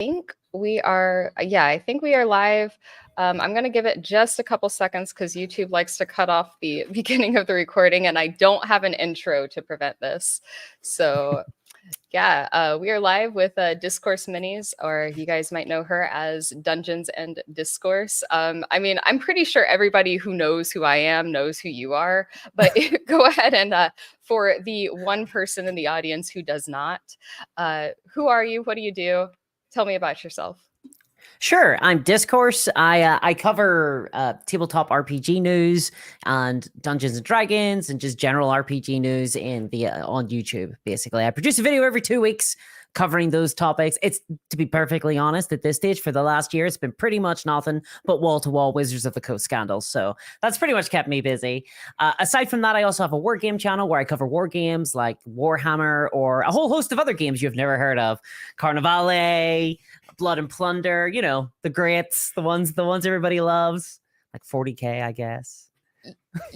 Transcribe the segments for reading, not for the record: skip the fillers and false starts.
think we are, I think we are live. I'm going to give it just a couple seconds because YouTube likes to cut off the beginning of the recording, and I don't have an intro to prevent this. So yeah, we are live with Discourse Minis, or you guys might know her as Dungeons and Discourse. I mean, I'm pretty sure everybody who knows who I am knows who you are, but go ahead and for the one person in the audience who does not, who are you? What do you do? Tell me about yourself. Sure, I'm Discourse. I cover tabletop RPG news and Dungeons and Dragons and just general RPG news on YouTube. Basically, I produce a video every 2 weeks covering those topics. It's, to be perfectly honest, at this stage for the last year, it's been pretty much nothing but wall-to-wall Wizards of the Coast scandals. So that's pretty much kept me busy. Aside from that, I also have a war game channel where I cover war games like Warhammer or a whole host of other games you've never heard of. Carnivale, Blood and Plunder, you know, the greats, the ones everybody loves, like 40K, I guess.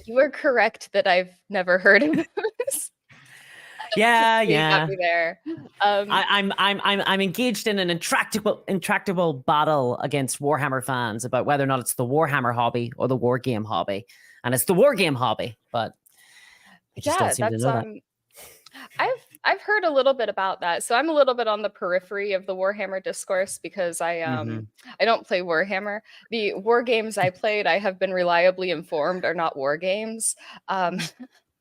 You are correct that I've never heard of those. Yeah. Got me there. I'm engaged in an intractable battle against Warhammer fans about whether or not it's the Warhammer hobby or the war game hobby, and it's the war game hobby. But I just don't seem to know that. I've heard a little bit about that, so I'm a little bit on the periphery of the Warhammer discourse because I don't play Warhammer. The war games I played, I have been reliably informed, are not war games.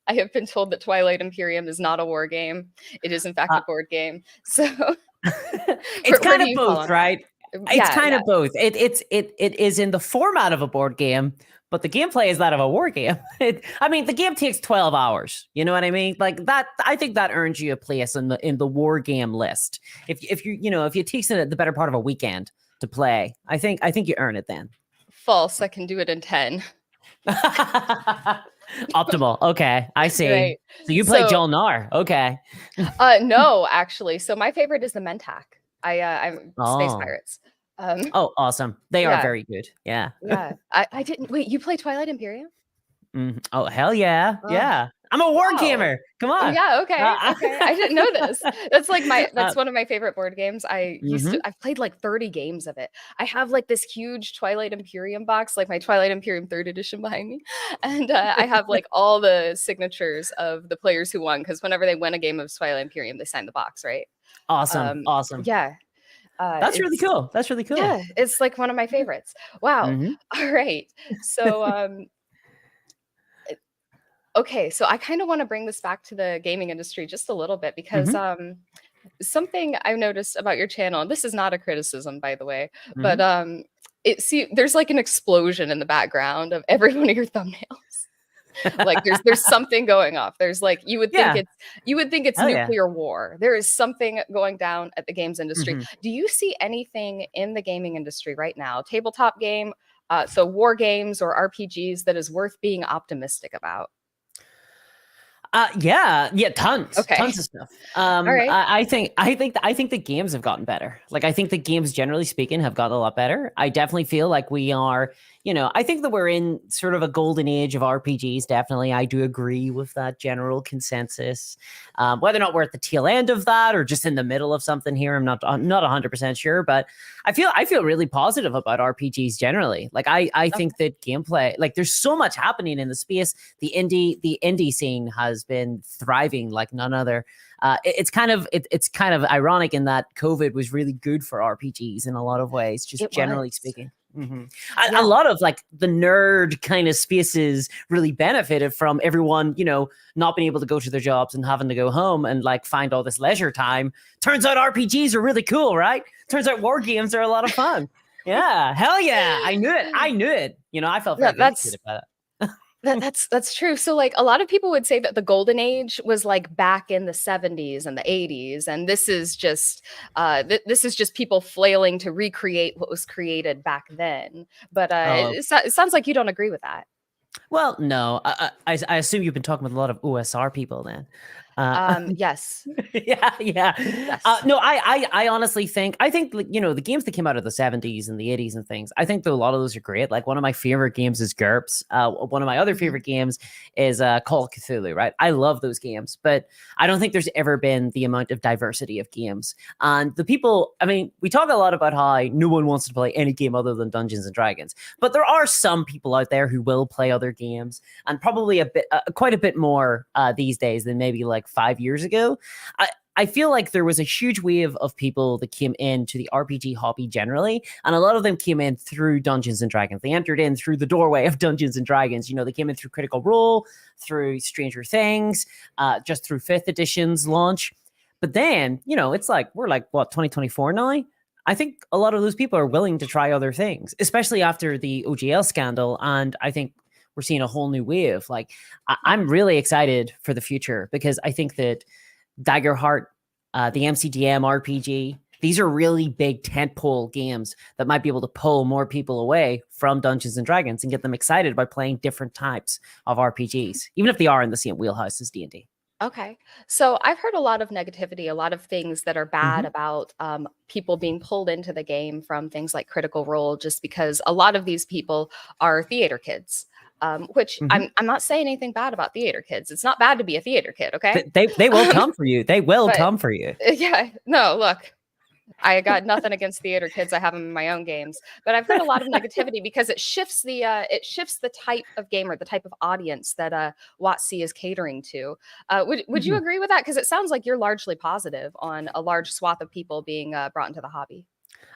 I have been told that Twilight Imperium is not a war game. It is in fact a board game. So it's kind of both, right? It's kind of both. It is in the format of a board game, but the gameplay is that of a war game. I mean, the game takes 12 hours. You know what I mean? Like that. I think that earns you a place in the war game list. If you take it the better part of a weekend to play, I think you earn it then. False. I can do it in 10. Optimal. Okay, I see. Right. So you play Jol Nar. Okay. No, actually. So my favorite is the Mentak. I'm Space Pirates. Awesome. They are very good. Yeah. Yeah. I didn't wait. You play Twilight Imperium? Oh, hell yeah. Yeah. I'm a war gamer. Come on. Oh, yeah. Okay. Okay. I didn't know this. That's like that's one of my favorite board games. I've played like 30 games of it. I have like this huge Twilight Imperium box, like my Twilight Imperium 3rd edition behind me. And I have like all the signatures of the players who won, because whenever they win a game of Twilight Imperium, they sign the box, right? Awesome. Awesome. Yeah. That's really cool. That's really cool. Yeah. It's like one of my favorites. Wow. All right. So, okay, so I kind of want to bring this back to the gaming industry just a little bit because something I've noticed about your channel, and this is not a criticism, by the way, but there's like an explosion in the background of every one of your thumbnails. Like there's something going off. There's like you would think it's nuclear war. There is something going down at the games industry. Do you see anything in the gaming industry right now, tabletop game, so war games or RPGs, that is worth being optimistic about? Yeah, tons of stuff. All right. I think the games have gotten better. Like I think the games, generally speaking, have gotten a lot better. I definitely feel like we are, I think that we're in sort of a golden age of RPGs. Definitely, I do agree with that general consensus. Whether or not we're at the tail end of that or just in the middle of something here, I'm not 100% sure. But I feel really positive about RPGs generally. Like I think that gameplay, like there's so much happening in the space. The indie scene has been thriving like none other. It's kind of ironic in that COVID was really good for RPGs in a lot of ways, just generally speaking. A lot of like the nerd kind of spaces really benefited from everyone, not being able to go to their jobs and having to go home and like find all this leisure time. Turns out RPGs are really cool, right? Turns out war games are a lot of fun. Yeah, hell yeah! I knew it. I felt very good about it. That's true. So like a lot of people would say that the golden age was like back in the 70s and the 80s, and this is just people flailing to recreate what was created back then. But it sounds like you don't agree with that. Well, no, I assume you've been talking with a lot of OSR people then. Yes. Yeah, yeah. Yes. No, I honestly think like, the games that came out of the 70s and the 80s and things. I think that a lot of those are great. Like one of my favorite games is GURPS. One of my other Mhm. favorite games is Call of Cthulhu. Right, I love those games, but I don't think there's ever been the amount of diversity of games. And the people, I mean, we talk a lot about how no one wants to play any game other than Dungeons and Dragons, but there are some people out there who will play other games, and probably quite a bit more these days than maybe like 5 years ago. I feel like there was a huge wave of people that came into the RPG hobby generally, and a lot of them came in through Dungeons and Dragons. They entered in through the doorway of Dungeons and Dragons. They came in through Critical Role, through Stranger Things, just through 5th edition's launch. But then, it's like, we're like, what, 2024 now? I think a lot of those people are willing to try other things, especially after the OGL scandal. And I think we're seeing a whole new wave. Like, I'm really excited for the future, because I think that Daggerheart, the MCDM RPG, these are really big tentpole games that might be able to pull more people away from Dungeons and Dragons and get them excited by playing different types of RPGs, even if they are in the same wheelhouse as D&D. Okay. So I've heard a lot of negativity, a lot of things that are bad Mm-hmm. about people being pulled into the game from things like Critical Role, just because a lot of these people are theater kids. Which Mm-hmm. I'm not saying anything bad about theater kids. It's not bad to be a theater kid, okay? They will come for you. They will But come for you. yeah, no, look, I got nothing against theater kids. I have them in my own games, but I've heard a lot of negativity because it shifts the type of gamer, the type of audience that WotC is catering to. Would you Mhm. agree with that? Because it sounds like you're largely positive on a large swath of people being brought into the hobby.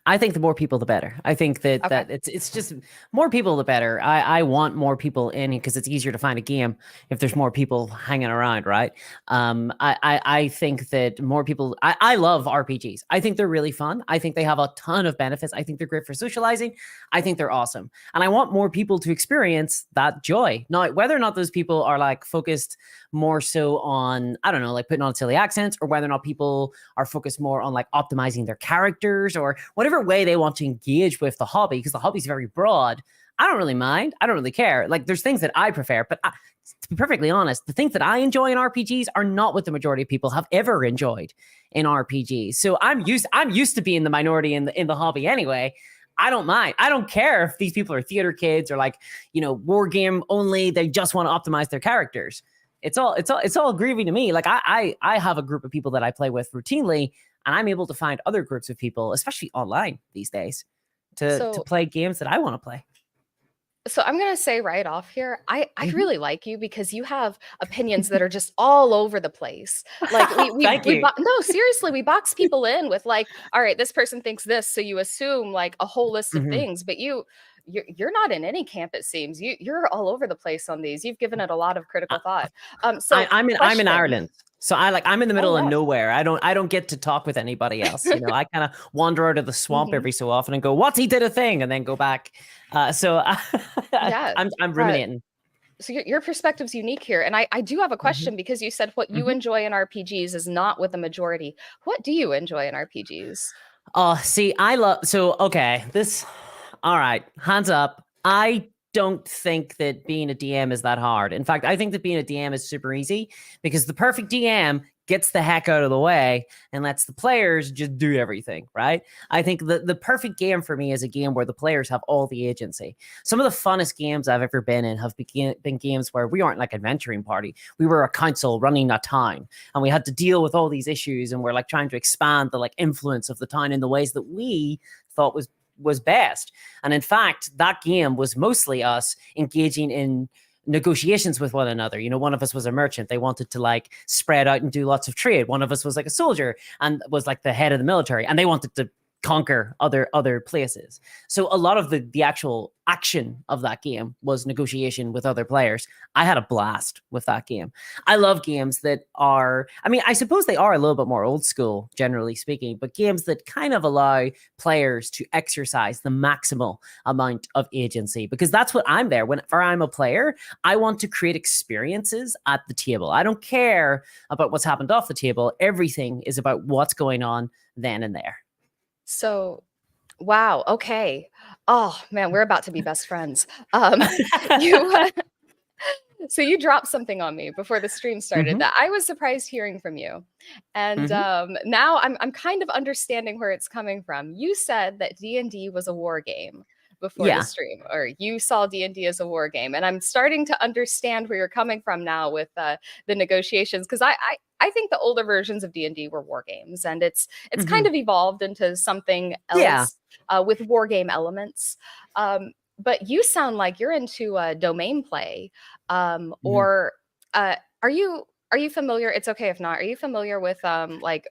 I think the more people, the better. I think that Okay. it's just more people, the better. I want more people in, because it's easier to find a game if there's more people hanging around, right? I think that more people. I love RPGs. I think they're really fun. I think they have a ton of benefits. I think they're great for socializing. I think they're awesome, and I want more people to experience that joy. Now, whether or not those people are like focused more so on, I don't know, like putting on silly accents, or whether or not people are focused more on like optimizing their characters, or whatever way they want to engage with the hobby, because the hobby is very broad. I don't really mind. I don't really care. Like, there's things that I prefer, but to be perfectly honest, the things that I enjoy in RPGs are not what the majority of people have ever enjoyed in RPGs. So I'm used to being the minority in the hobby anyway. I don't mind. I don't care if these people are theater kids, or like, war game only. They just want to optimize their characters. It's all grieving to me. Like, I have a group of people that I play with routinely, and I'm able to find other groups of people, especially online these days, to So play games that I want to play. So I'm gonna say right off here, I Mhm. really like you because you have opinions that are just all over the place. Like Thank you. no, seriously, we box people in with like, all right, this person thinks this, so you assume like a whole list of Mhm. things, but you're not in any camp, it seems. You're all over the place on these. You've given it a lot of critical thought. So I'm in question. Ireland. So I'm in the Oh middle of yes. nowhere. I don't get to talk with anybody else. I kind of wander out of the swamp Mhm. every so often and go, "What's he did a thing?" and then go back. So Yeah. I'm Uh, ruminating. so your perspective's unique here. And I do have a Mhm. question because you said what you Mhm. enjoy in RPGs is not what the majority. What do you enjoy in RPGs? Oh, see, I love. So okay, this. All right, hands up. I don't think that being a DM is that hard. In fact, I think that being a DM is super easy, because the perfect DM gets the heck out of the way and lets the players just do everything, right? I think the perfect game for me is a game where the players have all the agency. Some of the funnest games I've ever been in have been games where we aren't like adventuring party. We were a council running a town, and we had to deal with all these issues, and we're like trying to expand the like influence of the town in the ways that we thought was best. And in fact, that game was mostly us engaging in negotiations with one another. One of us was a merchant. They wanted to like spread out and do lots of trade. One of us was like a soldier and was like the head of the military, and they wanted to conquer other places. So a lot of the actual action of that game was negotiation with other players. I had a blast with that game. I love games that are, I mean, I suppose they are a little bit more old school, generally speaking, but games that kind of allow players to exercise the maximal amount of agency, because that's what I'm there. Whenever I'm a player, I want to create experiences at the table. I don't care about what's happened off the table. Everything is about what's going on then and there. So, wow. Okay. Oh man, we're about to be best friends. You So you dropped something on me before the stream started that I was surprised hearing from you. And now I'm kind of understanding where it's coming from. You said that D&D was a war game before the Yeah. stream, or you saw D&D as a war game. And I'm starting to understand where you're coming from now with the negotiations, because I think the older versions of D&D were war games, and it's kind of evolved into something else with war game elements. But you sound like you're into domain play, or are you familiar? It's okay if not. Are you familiar with like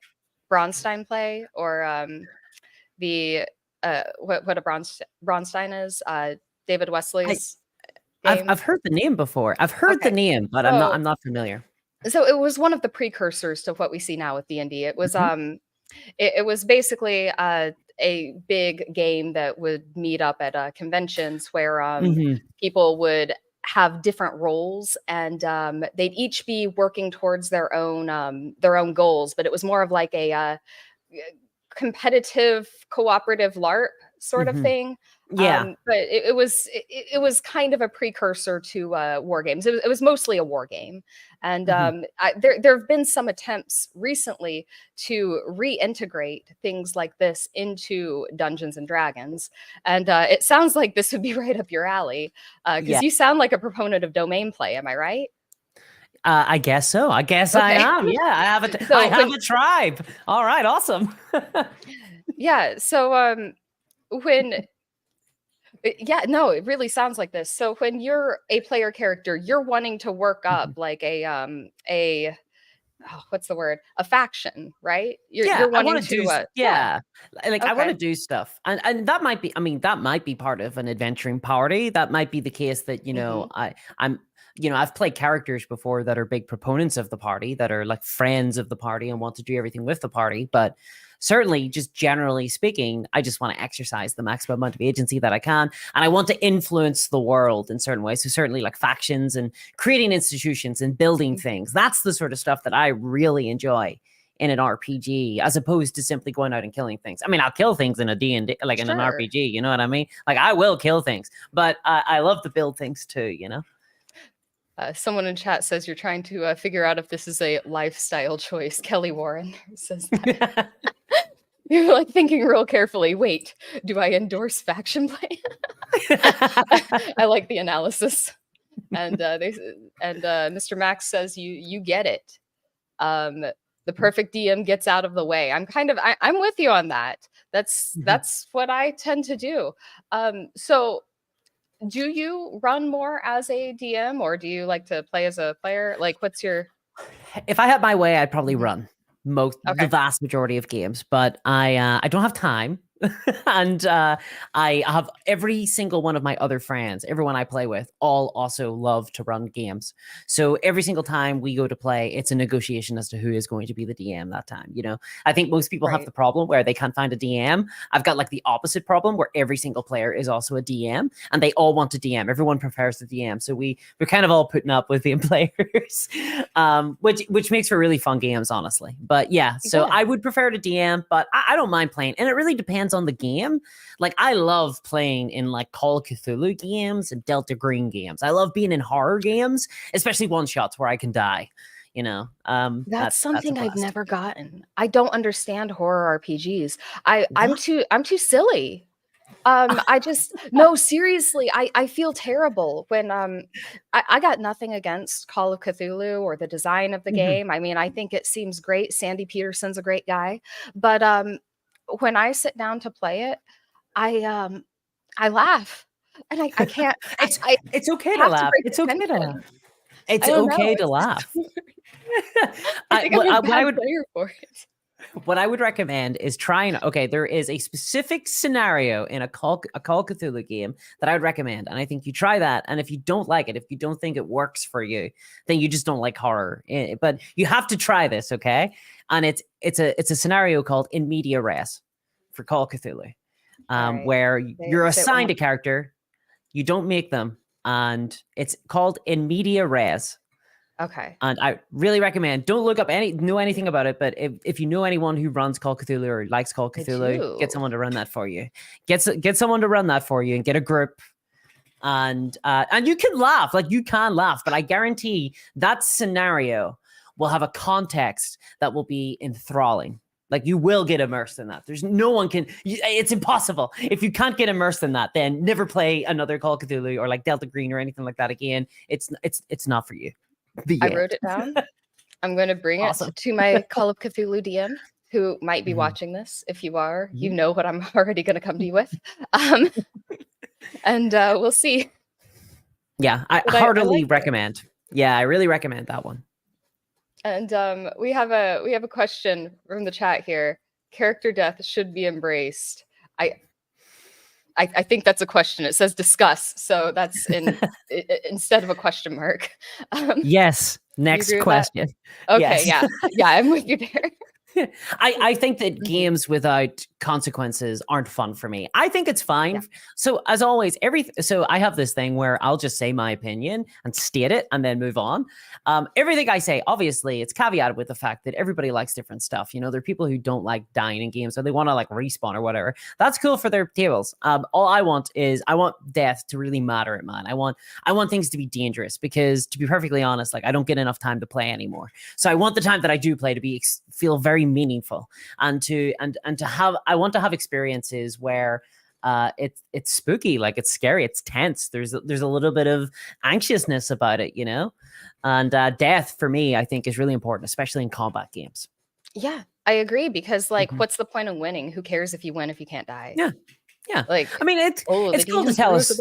Bronstein play, or the what a Bronstein is? David I, Wesley's I've game. I've heard the name before. I've heard the Okay, name, but I'm not familiar. so it was one of the precursors to what we see now with D&D. It was it was basically a big game that would meet up at conventions where people would have different roles, and they'd each be working towards their own goals. But it was more of like a competitive, cooperative LARP sort of thing. Yeah. But it was kind of a precursor to war games. It was mostly a war game, and there have been some attempts recently to reintegrate things like this into Dungeons and Dragons, and it sounds like this would be right up your alley, because you sound like a proponent of domain play. Am I right? I guess so. I guess I am. Yeah, I have a So I have a tribe. All right, awesome. yeah. So when yeah, no, it really sounds like this. So when you're a player character, you're wanting to work up like a what's the word? A faction, right? Yeah, You're I wanting want to do. to Yeah, like I want to okay. do stuff, and that might be. I mean, that might be part of an adventuring party. That might be the case that Mhm. I'm. I've played characters before that are big proponents of the party, that are like friends of the party and want to do everything with the party. But certainly, just generally speaking, I just want to exercise the maximum amount of agency that I can, and I want to influence the world in certain ways. So certainly, like factions and creating institutions and building things. That's the sort of stuff that I really enjoy in an RPG, as opposed to simply going out and killing things. I mean, I'll kill things in a D&D, like in an Sure. RPG, you know what I mean? Like I will kill things, but I love to build things too, you know? Someone in chat says you're trying to figure out if this is a lifestyle choice. Kelly Warren says that. You're like thinking real carefully. Wait, do I endorse faction play? I like the analysis. And Mr. Max says you get it. The perfect DM gets out of the way. I'm with you on that. That's what I tend to do. So do you run more as a DM, or do you like to play as a player? Like, what's your If I had my way, I'd probably run the okay? vast majority of games, but I don't have time. And I have every single one of my other friends, everyone I play with, all also love to run games. So every single time we go to play, it's a negotiation as to who is going to be the DM that time. I think most people have Right. the problem where they can't find a DM. I've got like the opposite problem where every single player is also a DM, and they all want to DM. Everyone prefers the DM, so we're kind of all putting up with the players, which makes for really fun games, honestly. But yeah, so Yeah. I would prefer to DM, but I don't mind playing, and it really depends on the game. Like I love playing in like Call of Cthulhu games and Delta Green games. I love being in horror games, especially one shots where I can die. That's That's a something I've blast. never gotten. I don't understand horror RPGs. I'm too silly. I just no, seriously, I feel terrible when I got nothing against Call of Cthulhu or the design of the Mhm. game. I mean, I think it seems great. Sandy Peterson's a great guy. But when I sit down to play it, I laugh. And I can't it's I it's okay to have to laugh. break the It's okay to laugh. tension. I It's don't know. okay to It's laugh. I think I'm a What I bad would player for it. what I would recommend is trying. Okay, there is a specific scenario in a Call of Cthulhu game that I would recommend, and I think you try that. And if you don't like it, if you don't think it works for you, then you just don't like horror. But you have to try this, okay? And it's a scenario called In Media Res for Call of Cthulhu, All right. where you're Say it one more. assigned a character, you don't make them, and it's called In Media Res. Okay. And I really recommend, don't know anything about it, but if you know anyone who runs Call of Cthulhu or likes Call of I Cthulhu, get do. someone to run that for you. Get someone to run that for you and get a group and you can laugh, but I guarantee that scenario will have a context that will be enthralling. Like, you will get immersed in that. There's no one can. It's impossible. If you can't get immersed in that, then never play another Call of Cthulhu or like Delta Green or anything like that again. It's not for you. I wrote it down. I'm going to bring Awesome. it to my Call of Cthulhu DM, who might be watching this. If you are, you know what I'm already going to come to you with. And we'll see. Yeah, I heartily recommend. Yeah, I really recommend that one. And we have a question from the chat here. Character death should be embraced. I think that's a question. It says discuss, so that's instead of a question mark. Yes. Next question. Okay. Yes. Yeah, I'm with you there. I think that games without consequences aren't fun for me. I think it's fine. Yeah. So as always, so I have this thing where I'll just say my opinion and state it and then move on. Everything I say, obviously, it's caveated with the fact that everybody likes different stuff. You know, there are people who don't like dying in games, so they want to like respawn or whatever. That's cool for their tables. All I want is death to really matter, man. I want things to be dangerous, because to be perfectly honest, like, I don't get enough time to play anymore. So I want the time that I do play to feel very meaningful, and to have, I want to have experiences where it's spooky, like it's scary, it's tense, there's a little bit of anxiousness about it, you know. And death for me, I think, is really important, especially in combat games. Yeah, I agree, because like what's the point of winning? Who cares if you win if you can't die? Yeah, like, I mean, it's cool to tell us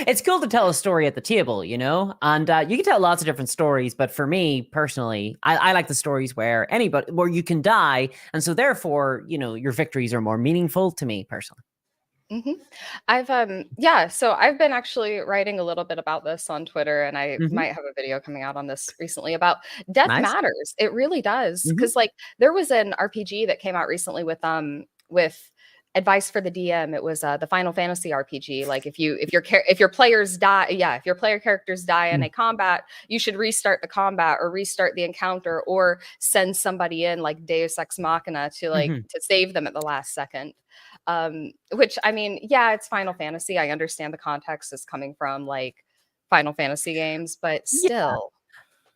it's cool to tell a story at the table, you know, and you can tell lots of different stories. But for me personally, I like the stories where you can die, and so therefore, you know, your victories are more meaningful to me personally. I've so I've been actually writing a little bit about this on Twitter, and I might have a video coming out on this recently about death matters. It really does, because like there was an RPG that came out recently with advice for the DM. It was the Final Fantasy RPG. Like, if your players die, if your player characters die in a combat, you should restart the combat or restart the encounter, or send somebody in like Deus Ex Machina to to save them at the last second. Which, I mean, yeah, it's Final Fantasy. I understand the context is coming from like Final Fantasy games, but still.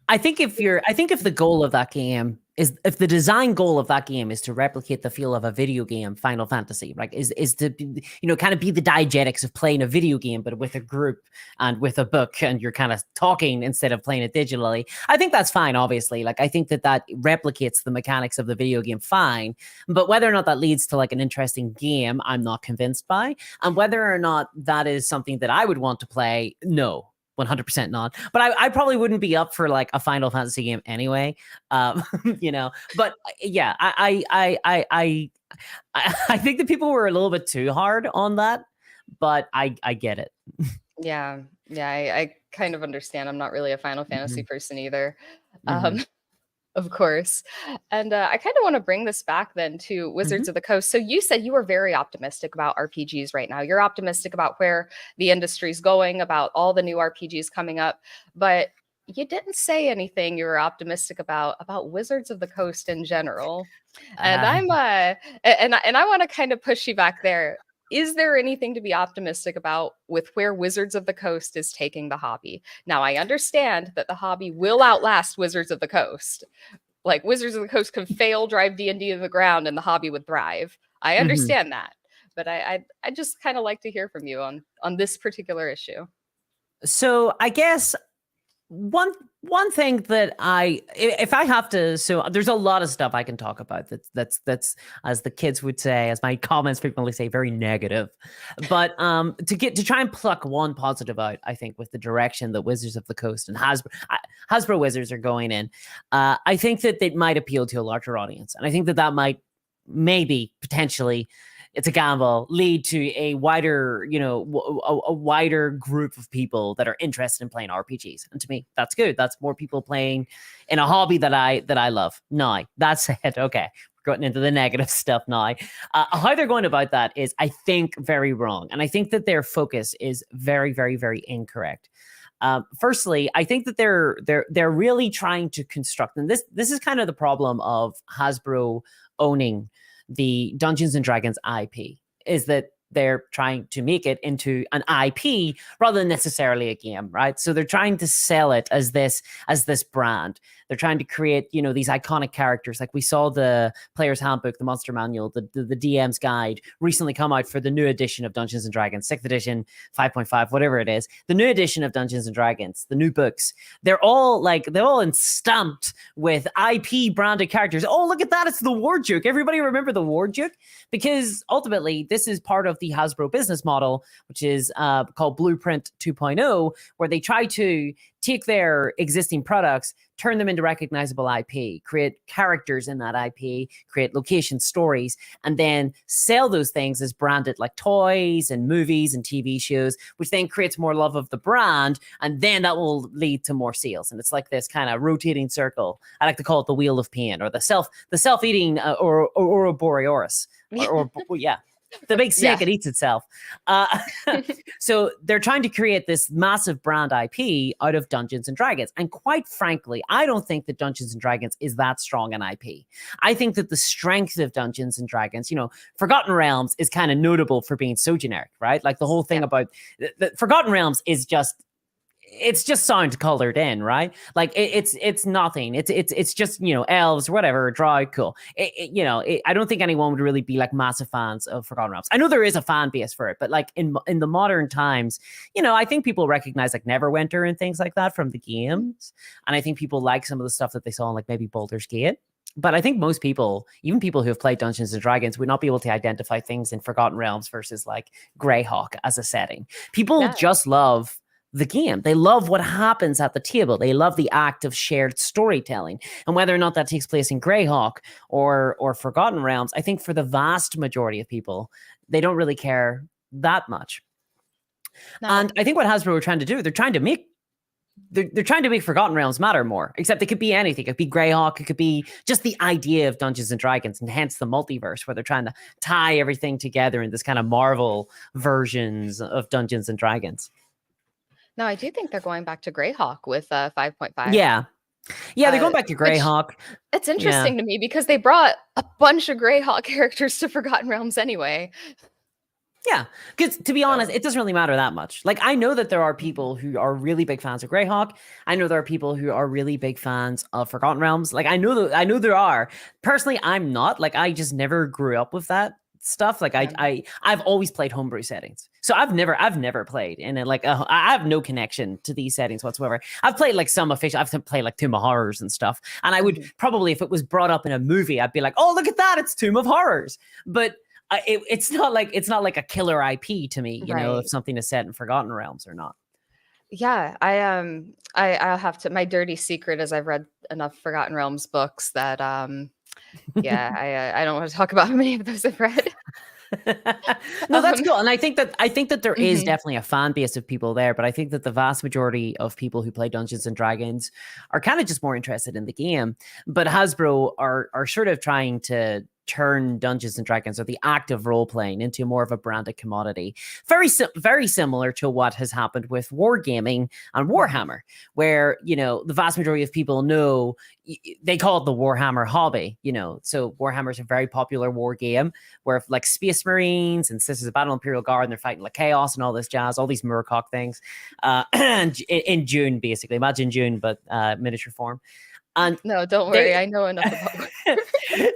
I think if the goal of that game if the design goal of that game is to replicate the feel of a video game, Final Fantasy, like is to, you know, kind of be the diegetics of playing a video game, but with a group and with a book, and you're kind of talking instead of playing it digitally, I think that's fine, obviously. Like, I think that replicates the mechanics of the video game fine, but whether or not that leads to like an interesting game, I'm not convinced by. And whether or not that is something that I would want to play, no. 100% not, but I probably wouldn't be up for like a Final Fantasy game anyway, you know. But yeah, I think that people were a little bit too hard on that, but I get it. I kind of understand. I'm not really a Final Fantasy person either. Of course. And I kind of want to bring this back then to Wizards of the Coast. So you said you were very optimistic about RPGs right now. You're optimistic about where the industry's going, about all the new RPGs coming up, but you didn't say anything you were optimistic about Wizards of the Coast in general. And I'm and I want to kind of push you back there. Is there anything to be optimistic about with where Wizards of the Coast is taking the hobby? Now, I understand that the hobby will outlast Wizards of the Coast. Like, Wizards of the Coast could fail, drive D&D to the ground, and the hobby would thrive. I understand that. But I just kind of like to hear from you on this particular issue. So I guess one thing that if I have to, so there's a lot of stuff I can talk about that's as the kids would say, as my comments frequently say, very negative. But to try and pluck one positive out, I think, with the direction that Wizards of the Coast and Hasbro Wizards are going in, I think that it might appeal to a larger audience, and I think that might maybe potentially, it's a gamble, lead to a wider, you know, a wider group of people that are interested in playing RPGs. And to me, that's good. That's more people playing in a hobby that I love. Now, that said, okay, we're getting into the negative stuff now. How they're going about that is, I think, very wrong. And I think that their focus is very, very, very incorrect. Firstly, I think that they're really trying to construct, and this is kind of the problem of Hasbro owning the Dungeons and Dragons IP, is that they're trying to make it into an IP rather than necessarily a game, right? So they're trying to sell it as this brand. They're trying to create, you know, these iconic characters. Like we saw the Player's Handbook, the Monster Manual, the DM's Guide recently come out for the new edition of Dungeons and Dragons, 6th edition, 5.5, whatever it is. The new edition of Dungeons and Dragons, the new books, they're all stamped with IP branded characters. Oh, look at that. It's the Warjook. Everybody remember the Warjook? Because ultimately, this is part of the Hasbro business model, which is called Blueprint 2.0, where they try to take their existing products, turn them into recognizable IP, create characters in that IP, create location stories, and then sell those things as branded like toys and movies and TV shows, which then creates more love of the brand, and then that will lead to more sales. And it's like this kind of rotating circle. I like to call it the wheel of pain, or the self-eating Ouroboros, or yeah. The big snake, it eats itself. So they're trying to create this massive brand IP out of Dungeons and Dragons. And quite frankly, I don't think that Dungeons and Dragons is that strong an IP. I think that the strength of Dungeons and Dragons, you know, Forgotten Realms is kind of notable for being so generic, right? Like the whole thing about the Forgotten Realms is just, it's just sound colored in, right? Like it's nothing. It's just, you know, elves, whatever, draw, cool. I don't think anyone would really be like massive fans of Forgotten Realms. I know there is a fan base for it, but like in the modern times, you know, I think people recognize like Neverwinter and things like that from the games, and I think people like some of the stuff that they saw in like maybe Baldur's Gate. But I think most people, even people who have played Dungeons and Dragons, would not be able to identify things in Forgotten Realms versus like Greyhawk as a setting. People just love the game. They love what happens at the table. They love the act of shared storytelling. And whether or not that takes place in Greyhawk or Forgotten Realms, I think for the vast majority of people, they don't really care that much. No. And I think what Hasbro are trying to do, they're trying to make Forgotten Realms matter more, except it could be anything. It could be Greyhawk. It could be just the idea of Dungeons and Dragons, and hence the multiverse, where they're trying to tie everything together in this kind of Marvel versions of Dungeons and Dragons. No, I do think they're going back to Greyhawk with 5.5. Yeah, they're going back to Greyhawk. It's interesting to me because they brought a bunch of Greyhawk characters to Forgotten Realms anyway. Yeah, because to be honest, it doesn't really matter that much. Like, I know that there are people who are really big fans of Greyhawk. I know there are people who are really big fans of Forgotten Realms. Like, I know there are. Personally, I'm not. Like, I just never grew up with that stuff. Like I've always played homebrew settings, so I've never played in it. Like I have no connection to these settings whatsoever. I've played like some official, I've played like Tomb of Horrors and stuff, and I would probably, if it was brought up in a movie, I'd be like, oh, look at that, it's Tomb of Horrors. But it's not like a killer IP to me, you know, if something is set in Forgotten Realms or not. Yeah, I'll have to. My dirty secret is I've read enough Forgotten Realms books that I don't want to talk about how many of those I've read. No, that's cool. And I think that there is definitely a fan base of people there, but I think that the vast majority of people who play Dungeons and Dragons are kind of just more interested in the game. But Hasbro are sort of trying to turn Dungeons and Dragons, or the act of role playing, into more of a branded commodity. Very similar to what has happened with wargaming and Warhammer, where, you know, the vast majority of people know, they call it the Warhammer hobby, you know. So Warhammer is a very popular war game where like Space Marines and Sisters of Battle Imperial Guard, and they're fighting like chaos and all this jazz, all these Murkoch things. And in June, basically, imagine June, but miniature form. And no, don't worry, I know enough about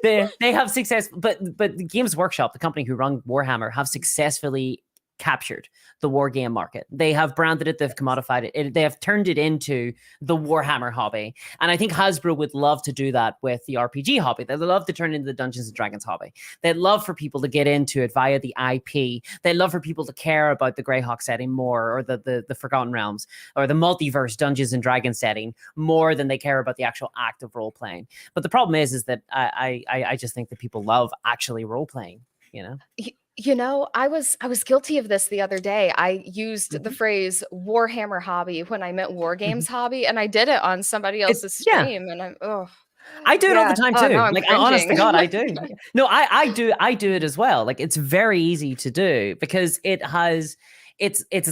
they have success, but the Games Workshop, the company who run Warhammer, have successfully captured the war game market. They have branded it, they've commodified it, they have turned it into the Warhammer hobby. And I think Hasbro would love to do that with the RPG hobby. They'd love to turn it into the Dungeons and Dragons hobby. They'd love for people to get into it via the IP. They'd love for people to care about the Greyhawk setting more, or the Forgotten Realms, or the multiverse Dungeons and Dragons setting more than they care about the actual act of role playing. But the problem is that I just think that people love actually role playing, you know? You know, I was guilty of this the other day. I used the phrase Warhammer hobby when I meant war games hobby, and I did it on somebody else's stream. And I do it all the time too. Like, honest to God, I do. No, I do it as well. Like, it's very easy to do because it's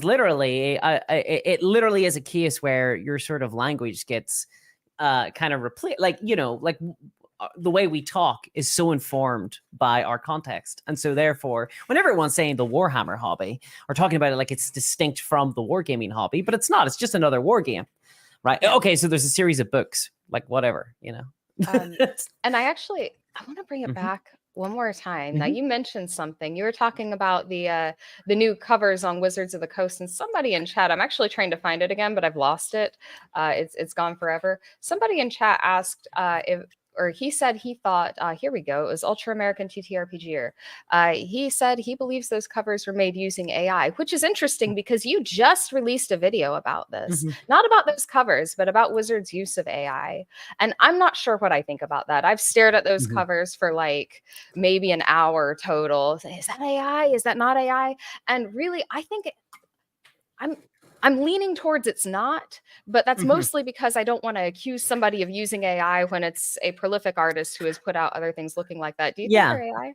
literally it literally is a case where your sort of language gets kind of replaced. Like, you know, like the way we talk is so informed by our context. And so therefore, when everyone's saying the Warhammer hobby or talking about it like it's distinct from the wargaming hobby, but it's not, it's just another war game, right? Yeah. Okay, so there's a series of books, like whatever, you know. And I want to bring it back one more time. Now you mentioned something. You were talking about the new covers on Wizards of the Coast, and somebody in chat, I'm actually trying to find it again, but I've lost it. It's gone forever. Somebody in chat asked he said he thought, here we go, it was Ultra American TTRPGer. He said he believes those covers were made using AI, which is interesting because you just released a video about this, not about those covers, but about Wizards' use of AI. And I'm not sure what I think about that. I've stared at those covers for like maybe an hour total. Is that AI? Is that not AI? And really, I think I'm leaning towards it's not, but that's mostly because I don't want to accuse somebody of using AI when it's a prolific artist who has put out other things looking like that. Do you think they're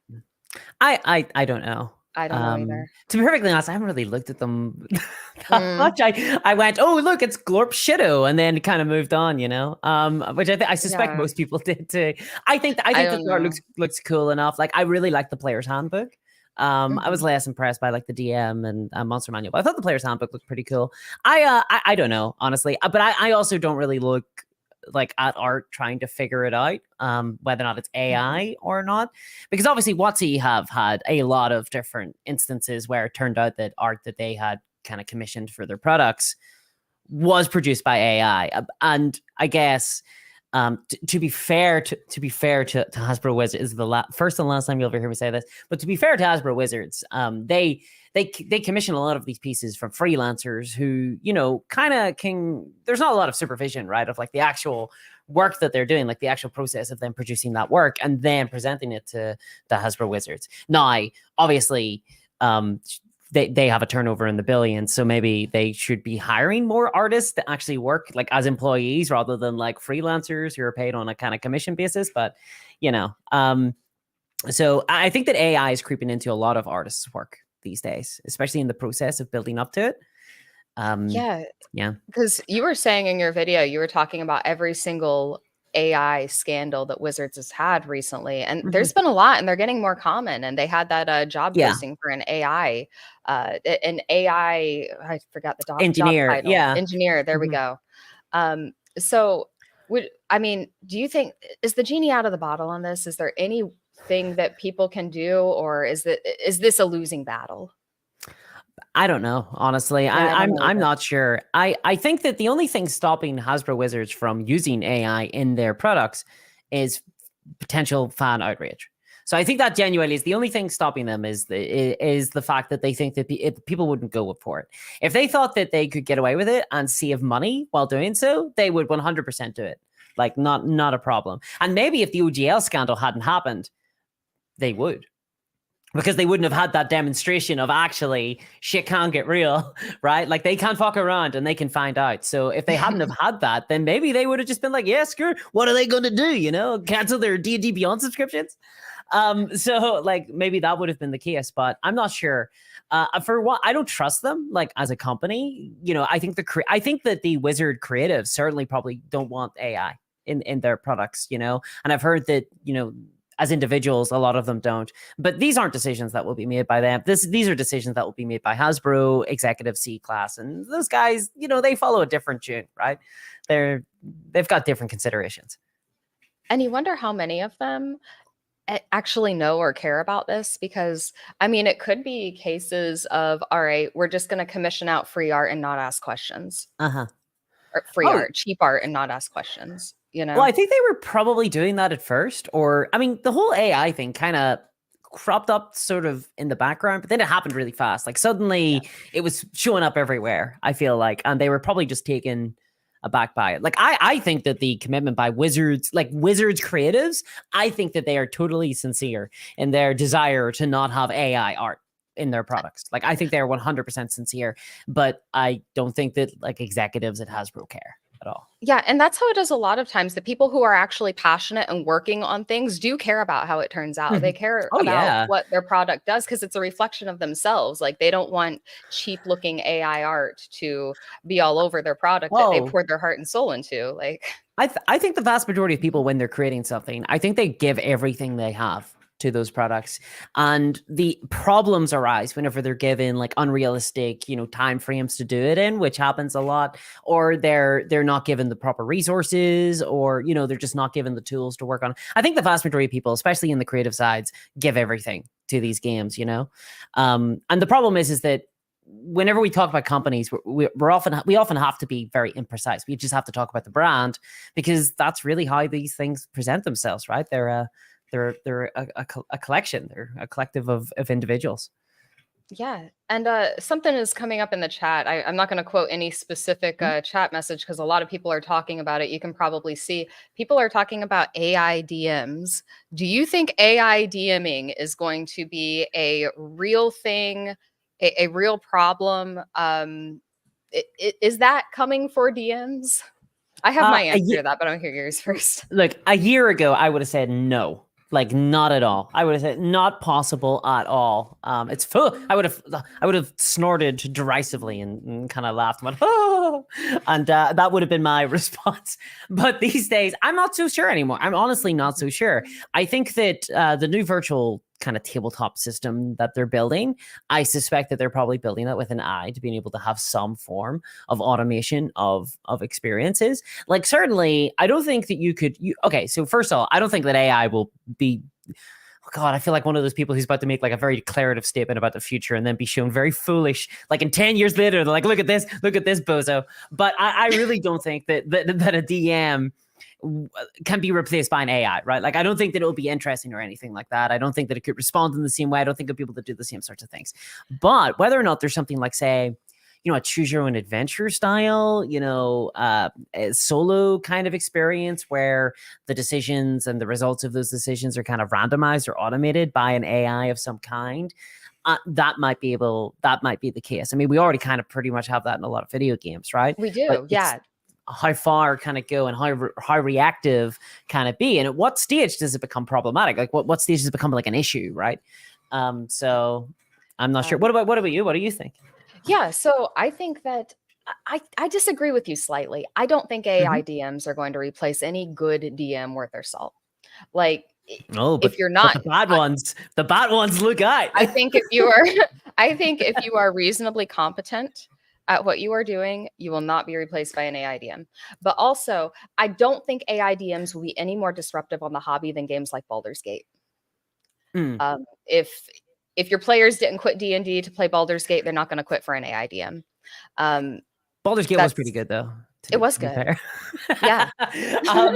AI? I don't know. I don't know either. To be perfectly honest, I haven't really looked at them that much. I went, oh look, it's Glorp Shido, and then kind of moved on, you know. Which I suspect most people did too. I think the art looks cool enough. Like I really like the player's handbook. I was less impressed by like the DM and Monster Manual, but I thought the player's handbook looked pretty cool. I don't know, honestly, but I also don't really look like at art trying to figure it out, whether or not it's AI or not, because obviously WotC have had a lot of different instances where it turned out that art that they had kind of commissioned for their products was produced by AI, and I guess. To be fair to Hasbro Wizards, is the first and last time you'll ever hear me say this. But to be fair to Hasbro Wizards, they commission a lot of these pieces from freelancers who, you know, kind of can. There's not a lot of supervision, right, of like the actual work that they're doing, like the actual process of them producing that work and then presenting it to the Hasbro Wizards. Now, obviously, they have a turnover in the billions, so maybe they should be hiring more artists to actually work like as employees rather than like freelancers who are paid on a kind of commission basis. But you know, so I think that AI is creeping into a lot of artists' work these days, especially in the process of building up to it. Yeah, because you were saying in your video, you were talking about every single AI scandal that Wizards has had recently, and there's been a lot, and they're getting more common. And they had that job posting for an AI, I forgot the job engineer, title. Engineer. There we go. So do you think, is the genie out of the bottle on this? Is there anything that people can do, or is this a losing battle? I don't know, honestly. Yeah, I'm not sure. I think that the only thing stopping Hasbro Wizards from using AI in their products is potential fan outrage. So I think that genuinely is the only thing stopping them is the fact that they think that people wouldn't go for it. If they thought that they could get away with it and save money while doing so, they would 100% do it. Like not a problem. And maybe if the OGL scandal hadn't happened, they would. Because they wouldn't have had that demonstration of actually shit can't get real, right? Like they can't fuck around and they can find out. So if they hadn't have had that, then maybe they would have just been like, yeah, screw, what are they going to do? You know, cancel their D&D Beyond subscriptions? So like maybe that would have been the case, but I'm not sure. For what, I don't trust them like as a company. You know, I think that the Wizard creatives certainly probably don't want AI in their products, you know, and I've heard that, you know, as individuals, a lot of them don't. But these aren't decisions that will be made by them. These are decisions that will be made by Hasbro, executive C-class. And those guys, you know, they follow a different tune, right? They've got different considerations. And you wonder how many of them actually know or care about this, because I mean, it could be cases of, all right, we're just going to commission out free art and not ask questions. Or free art, cheap art, and not ask questions. You know? Well, I think they were probably doing that at first, or I mean, the whole AI thing kind of cropped up sort of in the background, but then it happened really fast. Like suddenly it was showing up everywhere, I feel like, and they were probably just taken aback by it. Like I think that the commitment by Wizards, like Wizards creatives, I think that they are totally sincere in their desire to not have AI art in their products. Like I think they're 100% sincere, but I don't think that like executives at Hasbro care. at all. Yeah, and that's how it is a lot of times. The people who are actually passionate and working on things do care about how it turns out. They care Oh about yeah. what their product does because it's a reflection of themselves. Like they don't want cheap looking AI art to be all over their product that they Oh, poured their heart and soul into. Like, I think the vast majority of people, when they're creating something, I think they give everything they have to those products, and the problems arise whenever they're given like unrealistic, time frames to do it in, which happens a lot, or they're not given the proper resources, or they're just not given the tools to work on. I think the vast majority of people, especially in the creative sides, give everything to these games, and the problem is that whenever we talk about companies, we often have to be very imprecise. We just have to talk about the brand because that's really how these things present themselves, right? They're a collection. They're a collective of individuals. yeah. And something is coming up in the chat. I'm not going to quote any specific Mhm. chat message because a lot of people are talking about it. You can probably see people are talking about AI DMs. Do you think AI DMing is going to be a real thing, a real problem? Is that coming for DMs? I have my A answer ye- to that, but I'll hear yours first. Look, a year ago, I would have said no. Like not at all. I would have said not possible at all. It's full. I would have snorted derisively and kind of laughed and went, oh, and that would have been my response. But these days, I'm not so sure anymore. I'm honestly not so sure. I think that the new virtual kind of tabletop system that they're building, I suspect that they're probably building that with an eye to being able to have some form of automation of experiences. Like certainly, I don't think that okay, so first of all, I don't think that AI will be, oh God, I feel like one of those people who's about to make like a very declarative statement about the future and then be shown very foolish. Like in 10 years later, they're like, look at this bozo. But I really don't think that a DM can be replaced by an AI, right? Like, I don't think that it'll be interesting or anything like that. I don't think that it could respond in the same way. I don't think it'll be able to do the same sorts of things. But whether or not there's something like, say, a choose your own adventure style, a solo kind of experience where the decisions and the results of those decisions are kind of randomized or automated by an AI of some kind. That might be the case. I mean, we already kind of pretty much have that in a lot of video games, right? We But do, it's yeah. how far can it go and how reactive can it be? And at what stage does it become problematic? Like what stage does it become like an issue, right? So I'm not sure. What about you? What do you think? Yeah, so I think that I disagree with you slightly. I don't think AI Mhm. DMs are going to replace any good DM worth their salt. Like Oh, if you're but not, the bad ones look out. I think if you are, I think if you are reasonably competent at what you are doing, you will not be replaced by an AI DM. But also, I don't think AI DMs will be any more disruptive on the hobby than games like Baldur's Gate. Mm. If your players didn't quit D&D to play Baldur's Gate, they're not going to quit for an AI DM. Um, Baldur's Gate was pretty that's good though. it was To be good. fair. Yeah. um,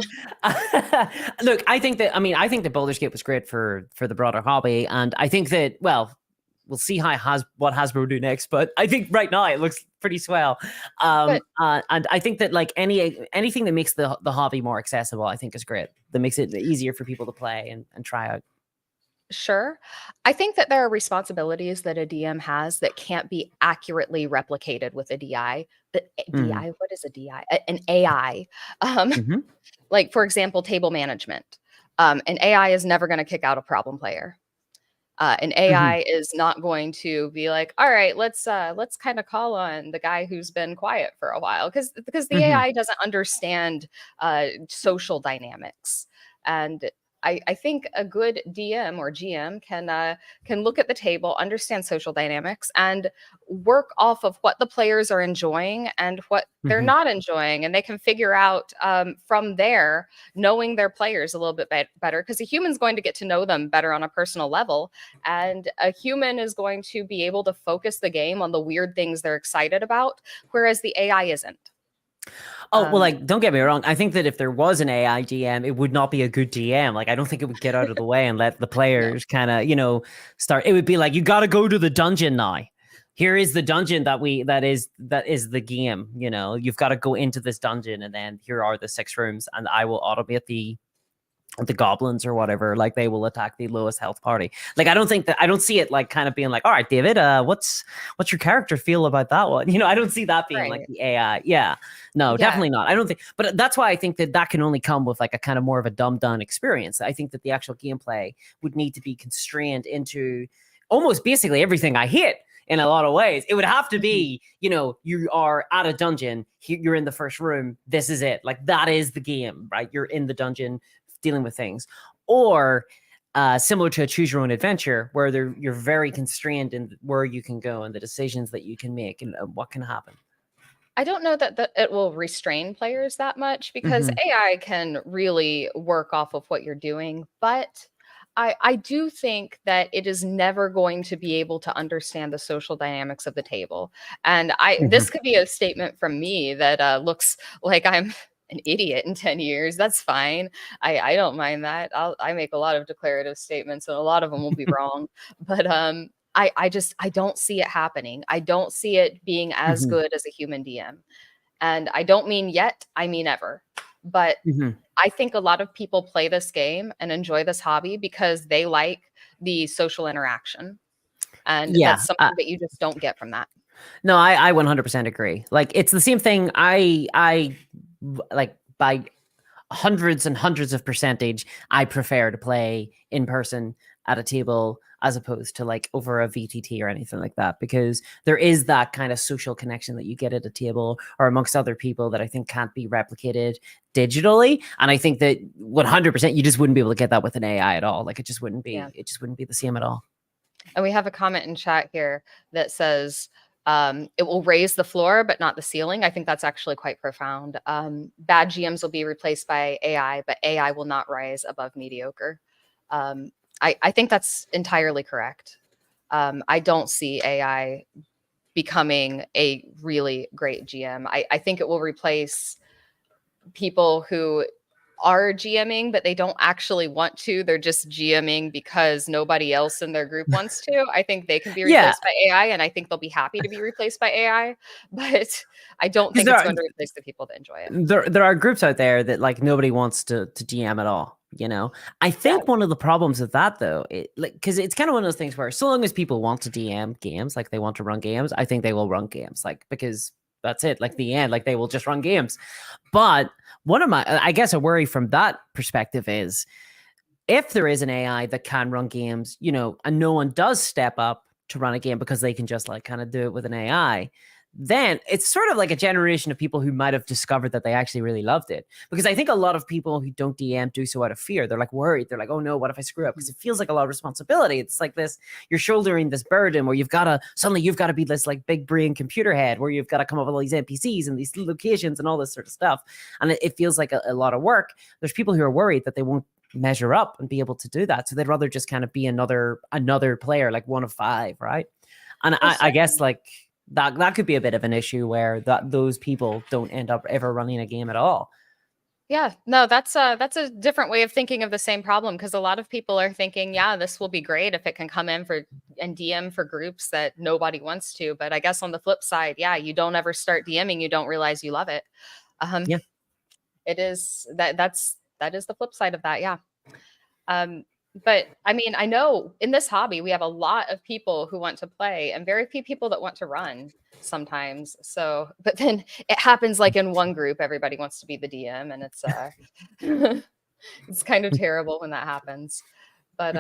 look, I think that Baldur's Gate was great for the broader hobby, and I think that we'll see what Hasbro do next, but I think right now it looks pretty swell. But And I think that like anything that makes the hobby more accessible, I think is great. That makes it easier for people to play and try out. sure. I think that there are responsibilities that a DM has that can't be accurately replicated with a DI. But Mm. DI, what is a DI? An AI. Um, Mm-hmm. like for example, table management. An AI is never going to kick out a problem player. An Mm-hmm. AI is not going to be like, all right, let's kind of call on the guy who's been quiet for a while because the Mm-hmm. AI doesn't understand social dynamics. And I think a good DM or GM can look at the table, understand social dynamics, and work off of what the players are enjoying and what they're Mm-hmm. not enjoying, and they can figure out from there, knowing their players a little bit better, because a human's going to get to know them better on a personal level, and a human is going to be able to focus the game on the weird things they're excited about, whereas the AI isn't. Oh, well, Um, like, don't get me wrong. I think that if there was an AI DM, it would not be a good DM. Like, I don't think it would get out of the way and let the no, players kind of, start. It would be like, you got to go to the dungeon now. Here is the dungeon that is the game. You've got to go into this dungeon, and then here are the 6 rooms, and I will automate the goblins or whatever, like they will attack the lowest health party. Like I don't see it like kind of being like, all right, David, what's your character feel about that one? I don't see that being like Right. the AI. Yeah, no, Yeah. definitely not. I don't think, but that's why I think that can only come with like a kind of more of a dumbed down experience. I think that the actual gameplay would need to be constrained into almost basically everything I hit. In a lot of ways, it would have to be, you are at a dungeon, you're in the first room, this is it. Like that is the game, right? You're in the dungeon dealing with things, or similar to a choose your own adventure where you're very constrained in where you can go and the decisions that you can make and what can happen. I don't know that it will restrain players that much because AI can really work off of what you're doing, but I do think that it is never going to be able to understand the social dynamics of the table. And this could be a statement from me that looks like I'm an idiot in 10 years. That's fine. I don't mind that. I make a lot of declarative statements and a lot of them will be wrong. But I don't see it happening. I don't see it being as good as a human DM. And I don't mean yet, I mean ever. But I think a lot of people play this game and enjoy this hobby because they like the social interaction. And Yeah. that's something that you just don't get from that. No, I 100% agree. Like it's the same thing. I like by hundreds and hundreds of percentage, I prefer to play in person at a table as opposed to like over a VTT or anything like that, because there is that kind of social connection that you get at a table or amongst other people that I think can't be replicated digitally. And I think that 100% you just wouldn't be able to get that with an AI at all. Like it just wouldn't Yeah. be the same at all. And we have a comment in chat here that says, it will raise the floor, but not the ceiling. I think that's actually quite profound. Bad GMs will be replaced by AI, but AI will not rise above mediocre. I think that's entirely correct. I don't see AI becoming a really great GM. I think it will replace people who are GMing, but they don't actually want to. They're just GMing because nobody else in their group wants to. I think they can be Yeah, replaced by AI, and I think they'll be happy to be replaced by AI. But I don't because think it's going to replace the people that enjoy it. there are groups out there that like nobody wants to DM at all. I Yeah, think one of the problems with that though, because it's kind of one of those things where so long as people want to DM games, like they want to run games, I think they will run games, like because that's it, like the end, like they will just run games. But one of my, I guess, a worry from that perspective is if there is an AI that can run games, and no one does step up to run a game because they can just like kind of do it with an AI, then it's sort of like a generation of people who might have discovered that they actually really loved it. Because I think a lot of people who don't DM do so out of fear. They're like worried. They're like, oh no, what if I screw up? Because it feels like a lot of responsibility. It's like this, you're shouldering this burden where you've got to be this like big brain computer head where you've got to come up with all these NPCs and these locations and all this sort of stuff. And it feels like a lot of work. There's people who are worried that they won't measure up and be able to do that. So they'd rather just kind of be another player, like one of five, right? And I guess like that could be a bit of an issue where those people don't end up ever running a game at all. yeah, no, that's a different way of thinking of the same problem because a lot of people are thinking, yeah, this will be great if it can come in for and DM for groups that nobody wants to. But I guess on the flip side, yeah, you don't ever start DMing, you don't realize you love it. Yeah. It is that is the flip side of that, yeah. But I mean, I know in this hobby we have a lot of people who want to play and very few people that want to run sometimes. So, but then it happens like in one group, everybody wants to be the DM, and it's it's kind of terrible when that happens. But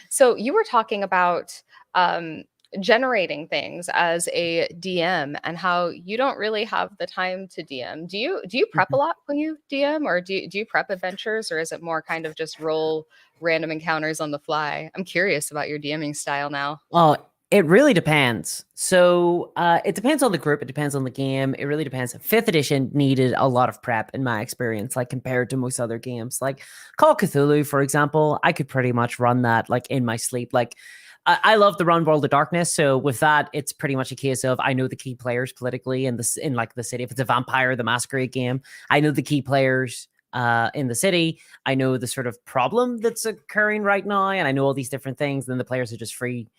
so you were talking about um generating things as a DM and how you don't really have the time to DM. Do you prep a lot when you DM, or do you prep adventures, or is it more kind of just roll random encounters on the fly? I'm curious about your DMing style now. Well, it really depends. So it depends on the group. It depends on the game. It really depends. Fifth edition needed a lot of prep in my experience, like compared to most other games. Like Call of Cthulhu, for example, I could pretty much run that like in my sleep. Like I love the run World of Darkness. So with that, it's pretty much a case of I know the key players politically in like the city. If it's a Vampire the Masquerade game, I know the key players in the city. I know the sort of problem that's occurring right now, and I know all these different things. Then the players are just free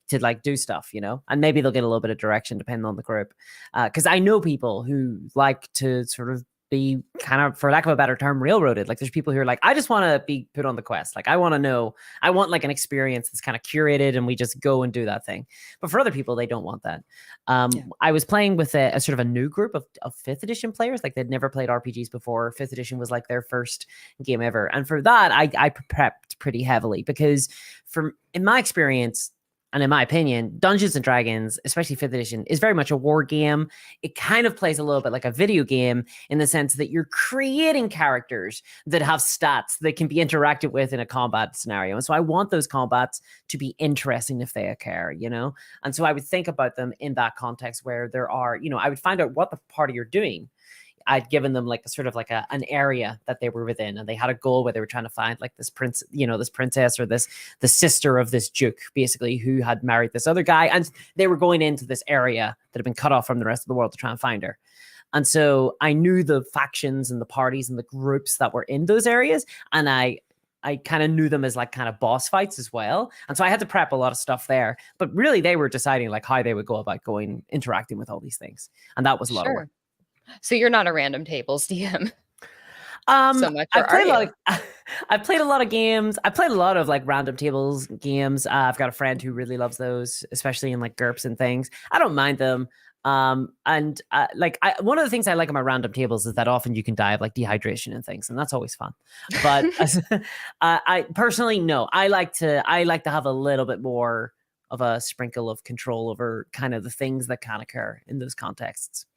to like do stuff, and maybe they'll get a little bit of direction depending on the group. Because I know people who like to sort of be kind of, for lack of a better term, railroaded. Like there's people who are like, I just want to be put on the quest. Like I want to know, I want like an experience that's kind of curated and we just go and do that thing. But for other people, they don't want that. I was playing with a sort of a new group of 5th edition players. Like they'd never played RPGs before. 5th edition was like their first game ever. And for that, I prepped pretty heavily because in my experience, and in my opinion, Dungeons and Dragons, especially 5th edition, is very much a war game. It kind of plays a little bit like a video game in the sense that you're creating characters that have stats that can be interacted with in a combat scenario. And so I want those combats to be interesting if they occur, you know? And so I would think about them in that context where there are, you know, I would find out what the party are doing. I'd given them like a sort of like an area that they were within, and they had a goal where they were trying to find like this prince, you know, this princess or the sister of this duke, basically, who had married this other guy, and they were going into this area that had been cut off from the rest of the world to try and find her. And so I knew the factions and the parties and the groups that were in those areas, and I kind of knew them as like kind of boss fights as well. And so I had to prep a lot of stuff there, but really they were deciding like how they would go about interacting with all these things, and that was a lot of work. So you're not a random tables DM so much. I've played a lot of games. I played a lot of like random tables games. I've got a friend who really loves those, especially in like GURPS and things. I don't mind them. One of the things I like about random tables is that often you can die of like dehydration and things, and that's always fun. But I personally, no, I like to have a little bit more of a sprinkle of control over kind of the things that can occur in those contexts.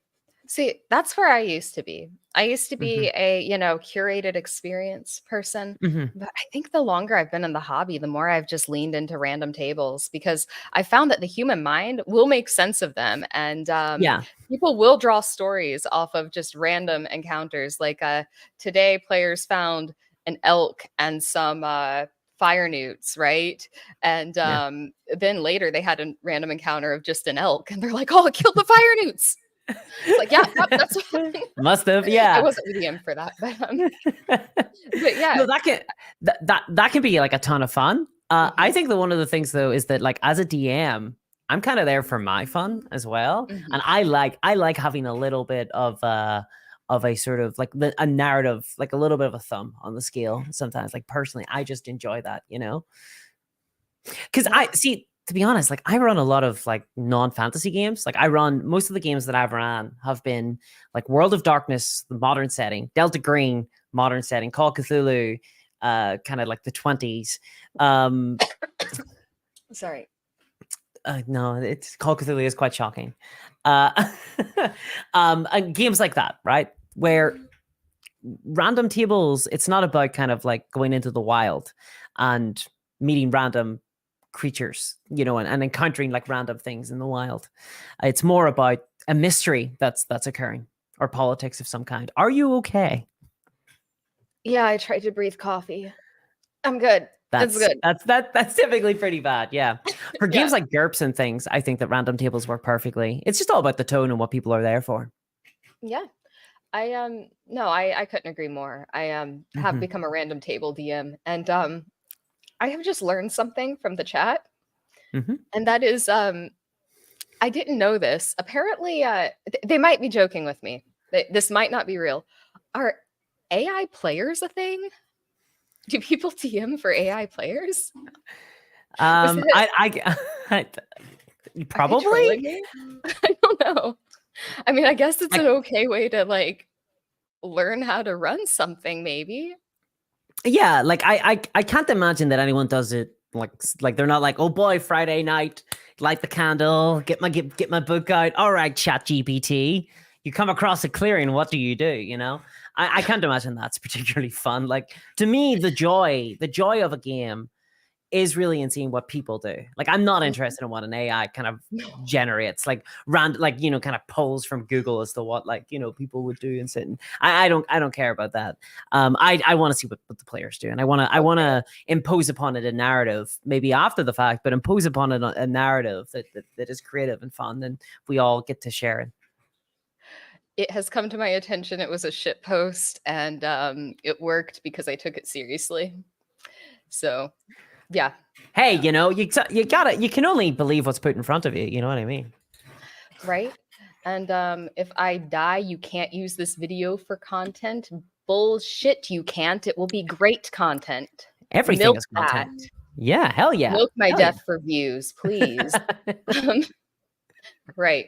See, that's where I used to be. I used to be a, you know, curated experience person. But I think the longer I've been in the hobby, the more I've just leaned into random tables, because I found that the human mind will make sense of them. And people will draw stories off of just random encounters. Like today, players found an elk and some fire newts, right? And then later they had a random encounter of just an elk, and they're like, oh, it killed the fire newts. It's like, yeah, that's what must have. Yeah, I wasn't the DM for that, but yeah, no, that can be like a ton of fun. I think that one of the things though is that like as a DM, I'm kind of there for my fun as well, and I like having a little bit of a sort of like a narrative, like a little bit of a thumb on the scale. Sometimes, like personally, I just enjoy that, you know, because I see. To be honest, like I run a lot of like non-fantasy games. Like I run most of the games that I've ran have been like World of Darkness, the modern setting, Delta Green, modern setting, Call of Cthulhu, kind of like the 20s. Sorry. No, it's Call of Cthulhu is quite shocking. Games like that, right? Where random tables, it's not about kind of like going into the wild and meeting random creatures, you know, and encountering like random things in the wild. It's more about a mystery that's occurring, or politics of some kind. Are you okay? Yeah, I tried to breathe coffee. I'm good. That's good. That's typically pretty bad. Yeah. For games like GURPS and things, I think that random tables work perfectly. It's just all about the tone and what people are there for. Yeah. I couldn't agree more. I have become a random table DM, and I have just learned something from the chat. And that is, I didn't know this. Apparently, they might be joking with me. This might not be real. Are AI players a thing? Do people DM for AI players? I probably. I don't know. I mean, I guess it's an okay way to like learn how to run something, maybe. Yeah, like I can't imagine that anyone does it like they're not like, oh boy, Friday night, light the candle, get my book out. All right, Chat GPT, you come across a clearing. What do? You know, I can't imagine that's particularly fun. Like to me, the joy of a game is really in seeing what people do. Like I'm not interested in what an AI kind of generates, like like, you know, kind of polls from Google as to what, like, you know, people would do and sit. And I don't care about that. I want to see what the players do, and I want to impose upon it a narrative, maybe after the fact, but impose upon it a narrative that is creative and fun, and we all get to share it. It has come to my attention it was a shit post, and it worked because I took it seriously. So yeah. Hey, you know, you can only believe what's put in front of you. You know what I mean? Right. And if I die, you can't use this video for content. Bullshit, you can't. It will be great content. Everything Milk is that. content. Yeah, hell yeah. Milk my Hell death for views, please. Right.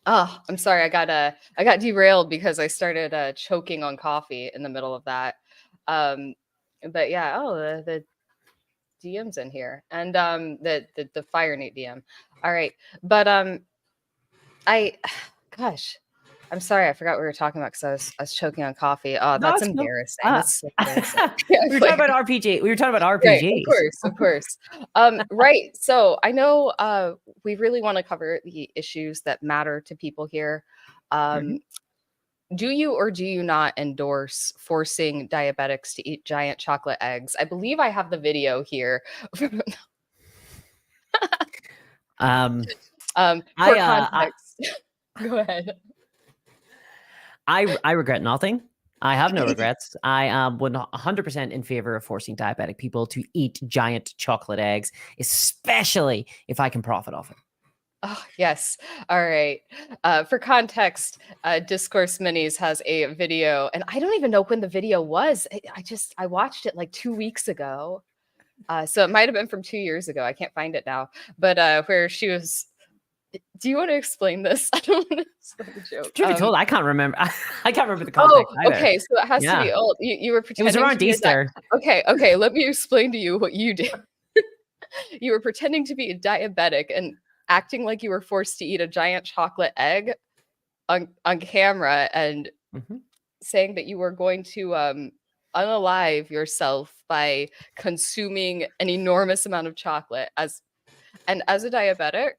Oh, I'm sorry. I got derailed because I started choking on coffee in the middle of that. But yeah, the DM's in here, and the Fire Nate DM. All right, but I, gosh, I'm sorry, I forgot what we were talking about because I was choking on coffee. Oh, No, that's it's cool. embarrassing. That's so embarrassing. We were talking about RPG. We were talking about Right, RPGs. of course. Right. So I know we really want to cover the issues that matter to people here. Mhm. Do you or do you not endorse forcing diabetics to eat giant chocolate eggs? I believe I have the video here. Um, For I, context, go ahead. I regret nothing. I have no regrets. I am 100% in favor of forcing diabetic people to eat giant chocolate eggs, especially if I can profit off it. Oh, yes. All right. For context, Discourse Minis has a video, and I don't even know when the video was. I watched it like 2 weeks ago. So it might have been from 2 years ago. I can't find it now. But where she was, do you want to explain this? I don't want to explain the joke. Truth be told, I can't remember. I can't remember the context either. Okay. So it has to be Yeah, old. You were it was pretending to around be Easter. okay. Let me explain to you what you did. You were pretending to be a diabetic and acting like you were forced to eat a giant chocolate egg on camera and Mhm. saying that you were going to unalive yourself by consuming an enormous amount of chocolate. As a diabetic,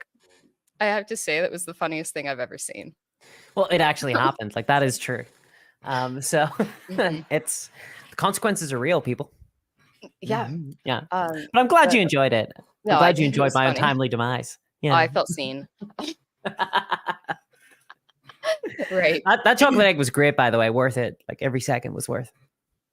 I have to say that was the funniest thing I've ever seen. Well, it actually happened. Like that is true. So Mhm. it's the consequences are real, people. Yeah. Yeah. But I'm glad But you enjoyed it. I'm no, I glad you did. It enjoyed was my funny. untimely demise. Oh, Yeah. I felt seen. Right. That chocolate egg was great, by the way. Worth it. Like every second was worth.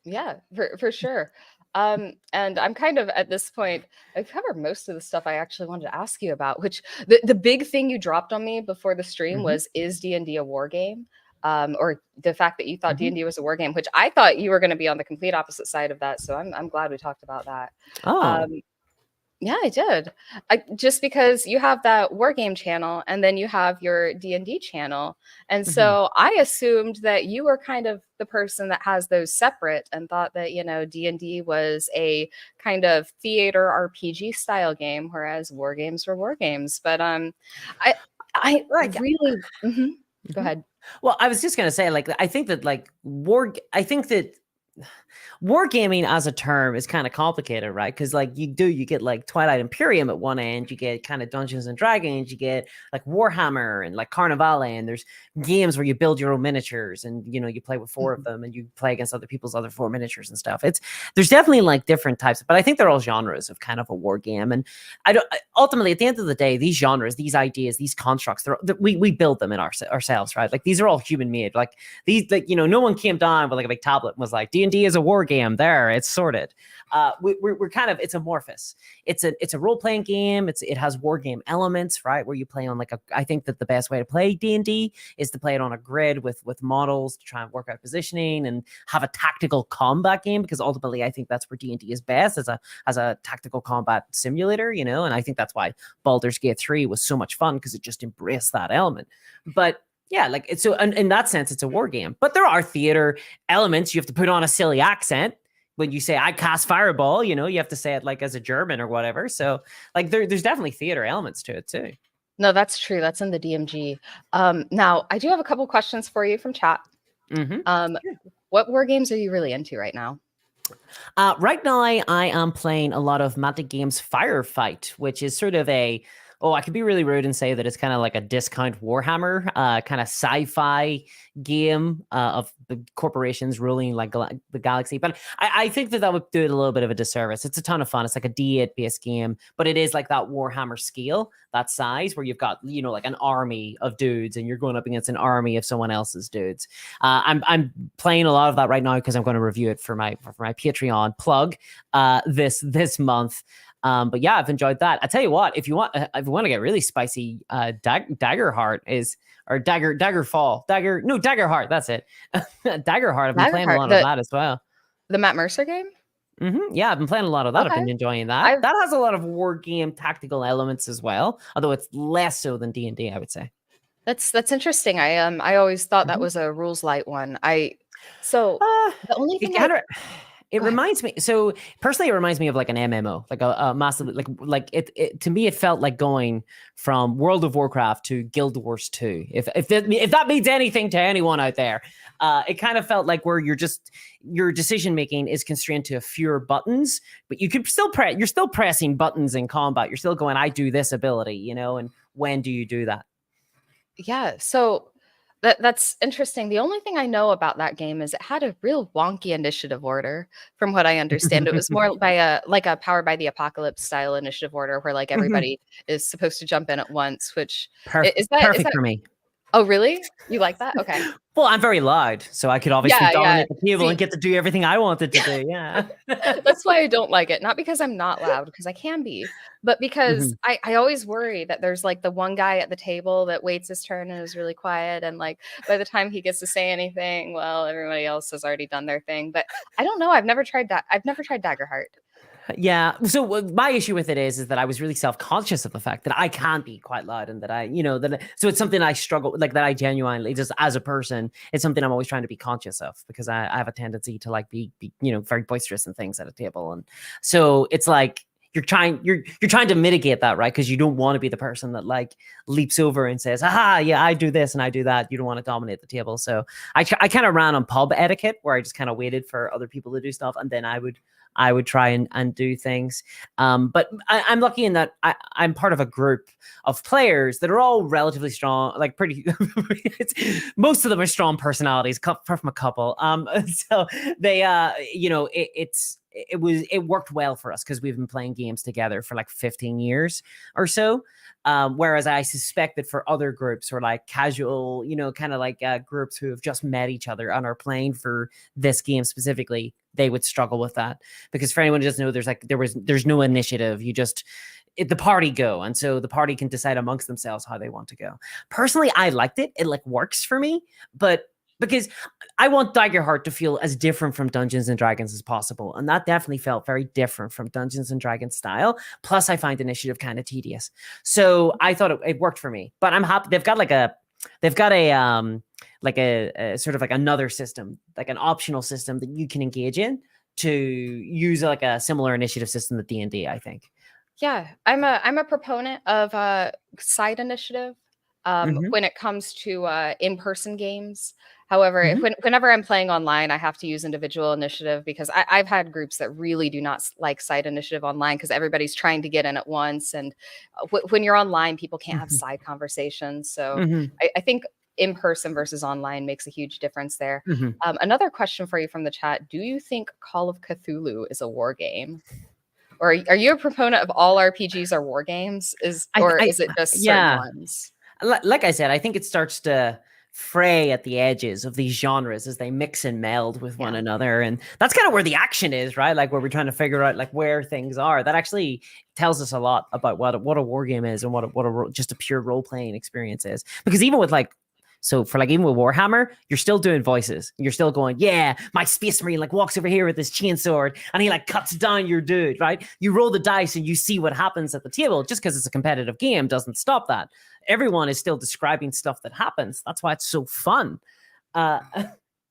Yeah, for sure. And I'm kind of at this point, I've covered most of the stuff I actually wanted to ask you about, which the big thing you dropped on me before the stream Mhm. was, is D&D a war game? Or the fact that you thought Mhm. D&D was a war game, which I thought you were going to be on the complete opposite side of that. So I'm glad we talked about that. Oh. Um, yeah, I did. Just because you have that war game channel and then you have your D&D channel. And Mhm. so I assumed that you were kind of the person that has those separate and thought that, D&D was a kind of theater RPG style game, whereas war games were war games. But I Like really go Mhm. ahead. Well, I was just gonna say, like, I think that I think that wargaming as a term is kind of complicated, right? Because like you get like Twilight Imperium at one end, you get kind of Dungeons and Dragons, you get like Warhammer and like Carnivale, and there's games where you build your own miniatures and you play with four of Mhm. them and you play against other people's other four miniatures and stuff. There's definitely like different types, but I think they're all genres of kind of a war game. And ultimately at the end of the day, these genres, these ideas, these constructs, we build them in ourselves, right? Like these are all human made. Like these, like no one came down with like a big tablet and was like D&D is a war game. There, it's sorted. We're kind of, it's amorphous. It's a role playing game. It has war game elements, right? Where you play on like I think that the best way to play D&D is to play it on a grid with models to try and work out positioning and have a tactical combat game, because ultimately I think that's where D&D is best as a tactical combat simulator, and I think that's why Baldur's Gate 3 was so much fun, because it just embraced that element. But yeah, like it's so in that sense, it's a war game. But there are theater elements. You have to put on a silly accent when you say I cast fireball. You have to say it like as a German or whatever. So like there's definitely theater elements to it too. No, that's true. That's in the DMG. Now, I do have a couple questions for you from chat. Mm-hmm. What war games are you really into right now? Right now, I am playing a lot of Mantic Games Firefight, which is sort of I could be really rude and say that it's kind of like a discount Warhammer, kind of sci-fi game of the corporations ruling like the galaxy. But I think that would do it a little bit of a disservice. It's a ton of fun. It's like a D8 based game, but it is like that Warhammer scale, that size, where you've got like an army of dudes and you're going up against an army of someone else's dudes. I'm playing a lot of that right now because I'm going to review it for my Patreon plug this month. But yeah, I've enjoyed that. I tell you what, if you want to get really spicy, Daggerheart is or Daggerfall, Daggerheart. That's it. Daggerheart. I've been playing a Daggerheart, lot of that as well. the Matt Mercer game. Yeah, I've been playing a lot of that. I've Okay, been enjoying that. I've That has a lot of war game tactical elements as well, although it's less so than D&D, I would say. that's interesting. I always thought that Mhm. was a rules light one. So the only It thing kind of it go ahead. reminds me. So personally, it reminds me of like an MMO, like a massive like it. To me, it felt like going from World of Warcraft to Guild Wars 2. If that means anything to anyone out there, it kind of felt like where your decision making is constrained to fewer buttons, but you could still press. You're still pressing buttons in combat. You're still going, I do this ability, and when do you do that? Yeah, so that's interesting. The only thing I know about that game is it had a real wonky initiative order, from what I understand. It was more by a Powered by the Apocalypse style initiative order where like everybody is supposed to jump in at once, which Perfect, is that perfect for me. Oh, really? You like that? Okay. Well, I'm very loud, so I could obviously Yeah, yeah. dominate the table See, and get to do everything I wanted to do. Yeah. that's why I don't like it. Not because I'm not loud, because I can be, but because Mhm. I always worry that there's like the one guy at the table that waits his turn and is really quiet. And like by the time he gets to say anything, well, everybody else has already done their thing. But I don't know. I've never tried that. I've never tried Daggerheart. Yeah. So my issue with it is that I was really self-conscious of the fact that I can be quite loud and that so it's something I struggle like that I genuinely just as a person, it's something I'm always trying to be conscious of because I have a tendency to like be very boisterous and things at a table. And so it's like you're trying to mitigate that, right? Because you don't want to be the person that like leaps over and says, aha, yeah, I do this and I do that. You don't want to dominate the table. So I kind of ran on pub etiquette where I just kind of waited for other people to do stuff and then I would try and do things. But I'm lucky in that I'm part of a group of players that are all relatively strong, like pretty, most of them are strong personalities, apart from a couple. So they, it worked well for us because we've been playing games together for like 15 years or so. Whereas I suspect that for other groups or like casual, kind of like groups who have just met each other and are playing for this game specifically, they would struggle with that because for anyone who doesn't know, there's no initiative. You just the party go, and so the party can decide amongst themselves how they want to go. Personally, I liked it. It like works for me, but because I want Daggerheart to feel as different from Dungeons and Dragons as possible, and that definitely felt very different from Dungeons and Dragons style. Plus, I find initiative kind of tedious, so I thought it worked for me. But I'm happy they've got a sort of like another system, like an optional system that you can engage in to use like a similar initiative system that D&D, I think. Yeah, I'm a proponent of side initiative Mhm. when it comes to in-person games. However, Mhm. whenever I'm playing online, I have to use individual initiative because I've had groups that really do not like side initiative online because everybody's trying to get in at once, and when you're online, people can't have Mhm. side conversations. So Mhm. I think in person versus online makes a huge difference there. Mhm. Another question for you from the chat: do you think Call of Cthulhu is a war game? Or are you a proponent of all RPGs are war games? Or is it just certain Yeah. ones? Like I said, I think it starts to fray at the edges of these genres as they mix and meld with one Yeah. another, and that's kind of where the action is, right? Like where we're trying to figure out like where things are. That actually tells us a lot about what a war game is and just a pure role playing experience is. Because even with like so for like even with Warhammer, you're still doing voices. You're still going, yeah, my space marine like walks over here with his chainsword and he like cuts down your dude, right? You roll the dice and you see what happens at the table. Just because it's a competitive game doesn't stop that. Everyone is still describing stuff that happens. That's why it's so fun. Uh,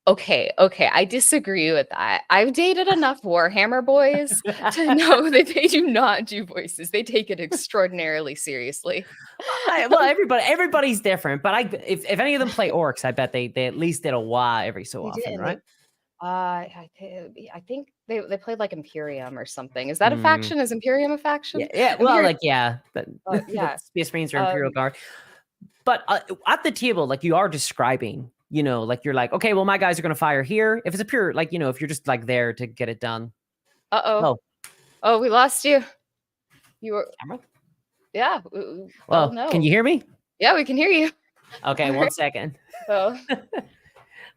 Okay, okay, I disagree with that. I've dated enough Warhammer boys to know that they do not do voices. They take it extraordinarily seriously. well, everybody's different, but if any of them play orcs, I bet they at least did a wah every so They did, often, and right? I think they played like Imperium or something. Is that a Mm. faction? Is Imperium a faction? Yeah. Well, Imperium. like yeah, the Yeah. Space Marines are Imperial Um, Guard. But at the table, like you are describing, like you're like, okay, well, my guys are going to fire here. If it's a pure, like, if you're just like there to get it done. uh-oh. Oh, Oh, we lost you. You were, camera. yeah. Oh Well, can no. you hear me? Yeah, we can hear you. Okay, All one right. second. Oh,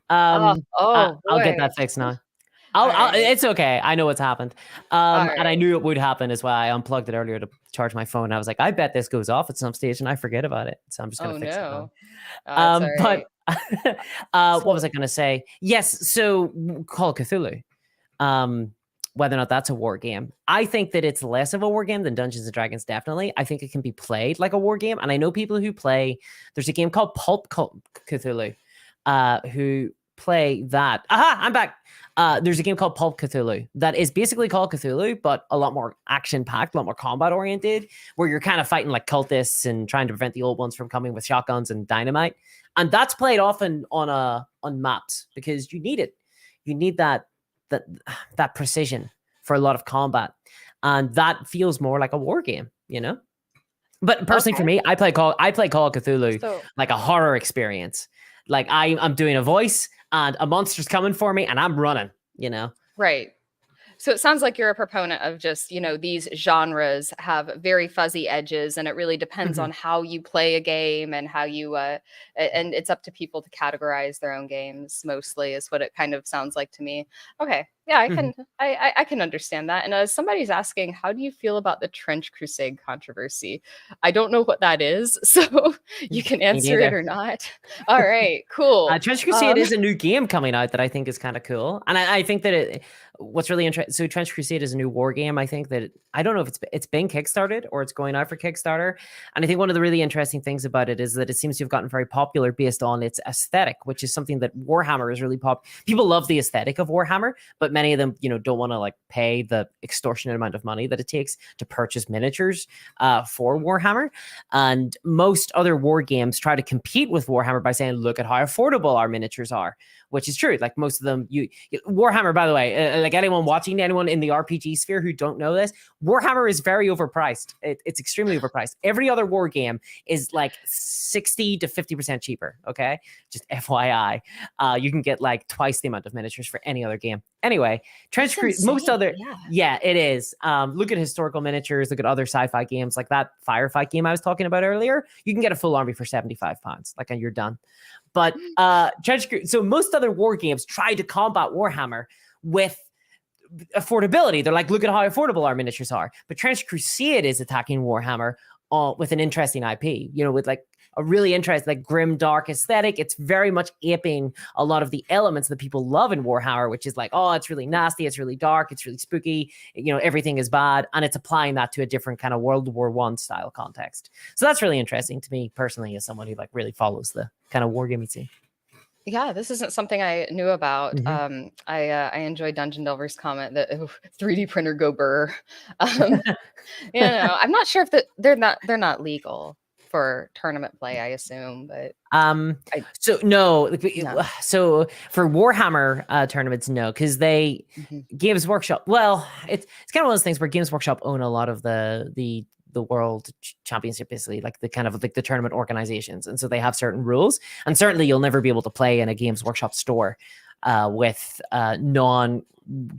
oh, oh I'll get boy. that fixed now. right. It's okay. I know what's happened. All And I right. knew it would happen as well. I unplugged it earlier to charge my phone. I was like, I bet this goes off at some stage and I forget about it. So I'm just going Oh to fix it now. no. It's all But right. what was So I going to say? Yes. So Call of Cthulhu. Whether or not that's a war game, I think that it's less of a war game than Dungeons and Dragons. Definitely, I think it can be played like a war game, and I know people who play. There's a game called Pulp Cthulhu, who play that. Aha! I'm back. There's a game called Pulp Cthulhu that is basically Call of Cthulhu, but a lot more action packed, a lot more combat oriented, where you're kind of fighting like cultists and trying to prevent the old ones from coming with shotguns and dynamite. And that's played often on maps because you need it. You need that precision for a lot of combat, and that feels more like a war game, But personally, for okay. me, I play Call of Cthulhu So like a horror experience. Like I'm doing a voice, and a monster's coming for me, and I'm running. right. So it sounds like you're a proponent of just, these genres have very fuzzy edges and it really depends Mhm. on how you play a game and how you and it's up to people to categorize their own games mostly is what it kind of sounds like to me. Okay. Yeah, I Mhm. can I can understand that. And somebody's asking, how do you feel about the Trench Crusade controversy? I don't know what that is, so you can Me answer it neither. or not. All right, cool. Trench Crusade is a new game coming out that I think is kind of cool, and I think that what's really interesting. So Trench Crusade is a new war game. I think that I don't know if it's been kickstarted or it's going out for Kickstarter, and I think one of the really interesting things about it is that it seems to have gotten very popular based on its aesthetic, which is something that Warhammer is really pop. People love the aesthetic of Warhammer, but many of them, don't want to like pay the extortionate amount of money that it takes to purchase miniatures for Warhammer. And most other war games try to compete with Warhammer by saying, look at how affordable our miniatures are, which is true. Like most of them, Warhammer, by the way, like anyone in the RPG sphere who don't know this, Warhammer is very overpriced. It's extremely overpriced. Every other war game is like 60 to 50% cheaper. Okay. Just FYI. You can get like twice the amount of miniatures for any other game. Anyway, That's most insane. other, Yeah. yeah, it is. Look at historical miniatures, look at other sci-fi games like that Firefight game I was talking about earlier. You can get a full army for £75. Like, and you're done. But so most other war games try to combat Warhammer with affordability. They're like, look at how affordable our miniatures are. But Trench Crusade is attacking Warhammer with an interesting IP, with like a really interesting, like grim, dark aesthetic. It's very much aping a lot of the elements that people love in Warhammer, which is like, oh, it's really nasty, it's really dark, it's really spooky, everything is bad. And it's applying that to a different kind of World War I style context. So that's really interesting to me personally, as someone who like really follows the kind of wargaming scene. Yeah, this isn't something I knew about. Mm-hmm. I enjoy Dungeon Delver's comment that 3D printer go burr. Um, I'm not sure if they're not legal for tournament play. I assume, but I So no, no. so for Warhammer tournaments, no, because Mhm. Games Workshop. Well, it's kind of one of those things where Games Workshop own a lot of the world championship, basically, like the kind of like the tournament organizations, and so they have certain rules, and certainly you'll never be able to play in a Games Workshop store with non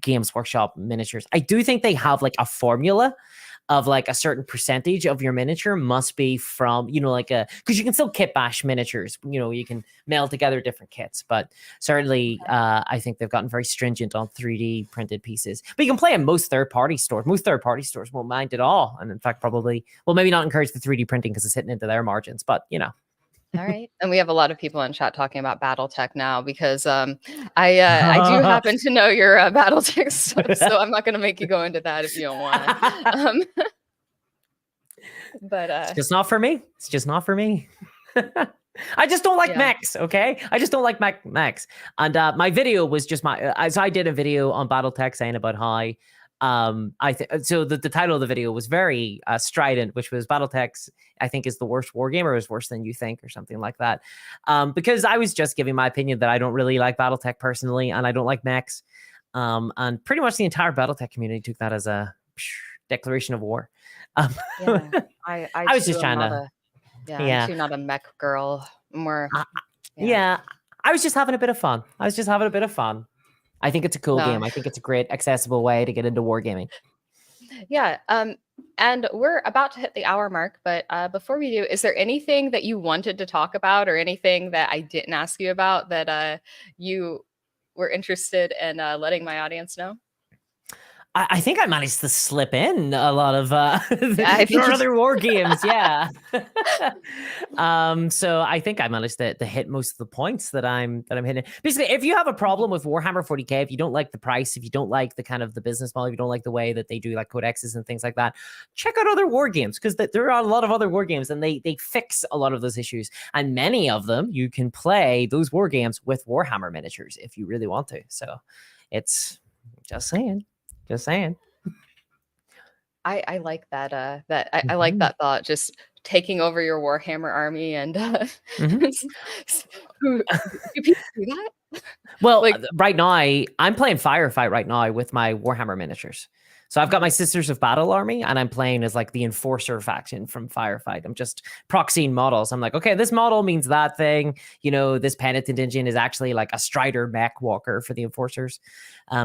Games Workshop miniatures. I do think they have like a formula of like a certain percentage of your miniature must be from, because you can still kit bash miniatures, you can meld together different kits, but certainly I think they've gotten very stringent on 3D printed pieces. But you can play in most third-party stores. Most third-party stores won't mind at all. And in fact, probably, well, maybe not encourage the 3D printing because it's hitting into their margins, but All right. And we have a lot of people in chat talking about BattleTech now because I do happen to know your BattleTech stuff, so I'm not going to make you go into that if you don't want to. But it's just not for me. It's just not for me. I just don't like mechs, okay? I just don't like mechs. And my video was just I did a video on BattleTech saying about how so the title of the video was very strident, which was BattleTech's, I think, is the worst war game, or is worse than you think, or something like that. Because I was just giving my opinion that I don't really like BattleTech personally, and I don't like mechs. And pretty much the entire BattleTech community took that as a declaration of war. yeah, I was just trying to. I'm too not a mech girl. More, yeah. I was just having a bit of fun. I think it's a cool game. I think it's a great accessible way to get into wargaming. Yeah. And we're about to hit the hour mark, but before we do, is there anything that you wanted to talk about or anything that I didn't ask you about that you were interested in letting my audience know? I think I managed to slip in a lot of I think your other war games, yeah. So I think I managed to hit most of the points that I'm hitting. Basically, if you have a problem with Warhammer 40k, if you don't like the price, if you don't like the kind of the business model, if you don't like the way that they do like codexes and things like that, check out other war games, because there are a lot of other war games and they fix a lot of those issues. And many of them you can play those war games with Warhammer miniatures if you really want to. So it's just saying. Just saying. I like that. I like that thought. Just taking over your Warhammer army and do people do that? Well, like, right now I'm playing Firefight right now with my Warhammer miniatures. So I've got my Sisters of Battle army, and I'm playing as like the Enforcer faction from Firefight. I'm just proxying models. I'm like, okay, this model means that thing. You know, this Penitent engine is actually like a Strider mech walker for the Enforcers,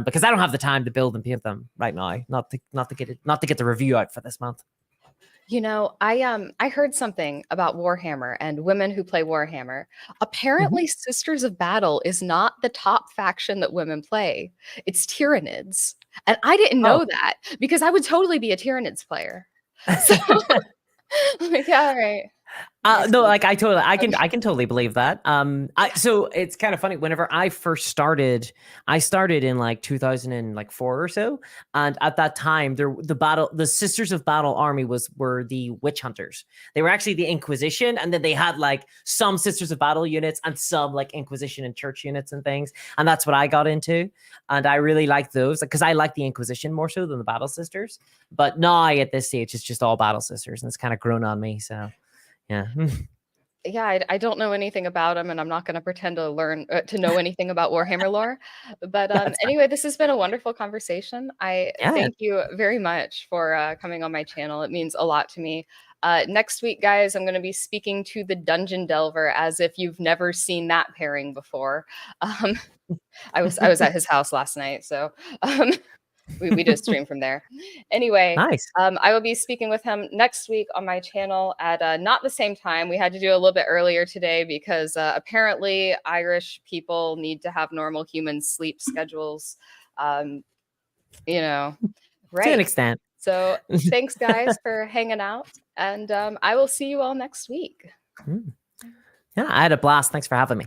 because I don't have the time to build and paint them right now. Not to get the review out for this month. You know, I heard something about Warhammer and women who play Warhammer. Apparently, Sisters of Battle is not the top faction that women play. It's Tyranids. And I didn't know that, because I would totally be a Tyranids player. So, like, yeah, all right. No, like I can totally believe that. So it's kind of funny. Whenever I first started, I started in like 2004 or so, and at that time, the Sisters of Battle army were the witch hunters. They were actually the Inquisition, and then they had like some Sisters of Battle units and some like Inquisition and Church units and things, and that's what I got into, and I really liked those because I like the Inquisition more so than the Battle Sisters. But now at this stage, it's just all Battle Sisters, and it's kind of grown on me. So. Yeah. Yeah, I don't know anything about them, and I'm not going to pretend to learn to know anything about Warhammer lore. But anyway, this has been a wonderful conversation. I thank you very much for coming on my channel. It means a lot to me. Next week, guys, I'm going to be speaking to the Dungeon Delver, as if you've never seen that pairing before. I was at his house last night, so we just stream from there. Anyway, nice. I will be speaking with him next week on my channel at not the same time. We had to do a little bit earlier today because apparently Irish people need to have normal human sleep schedules. You know, right? To an extent. So thanks, guys, for hanging out, and I will see you all next week. Yeah, I had a blast. Thanks for having me.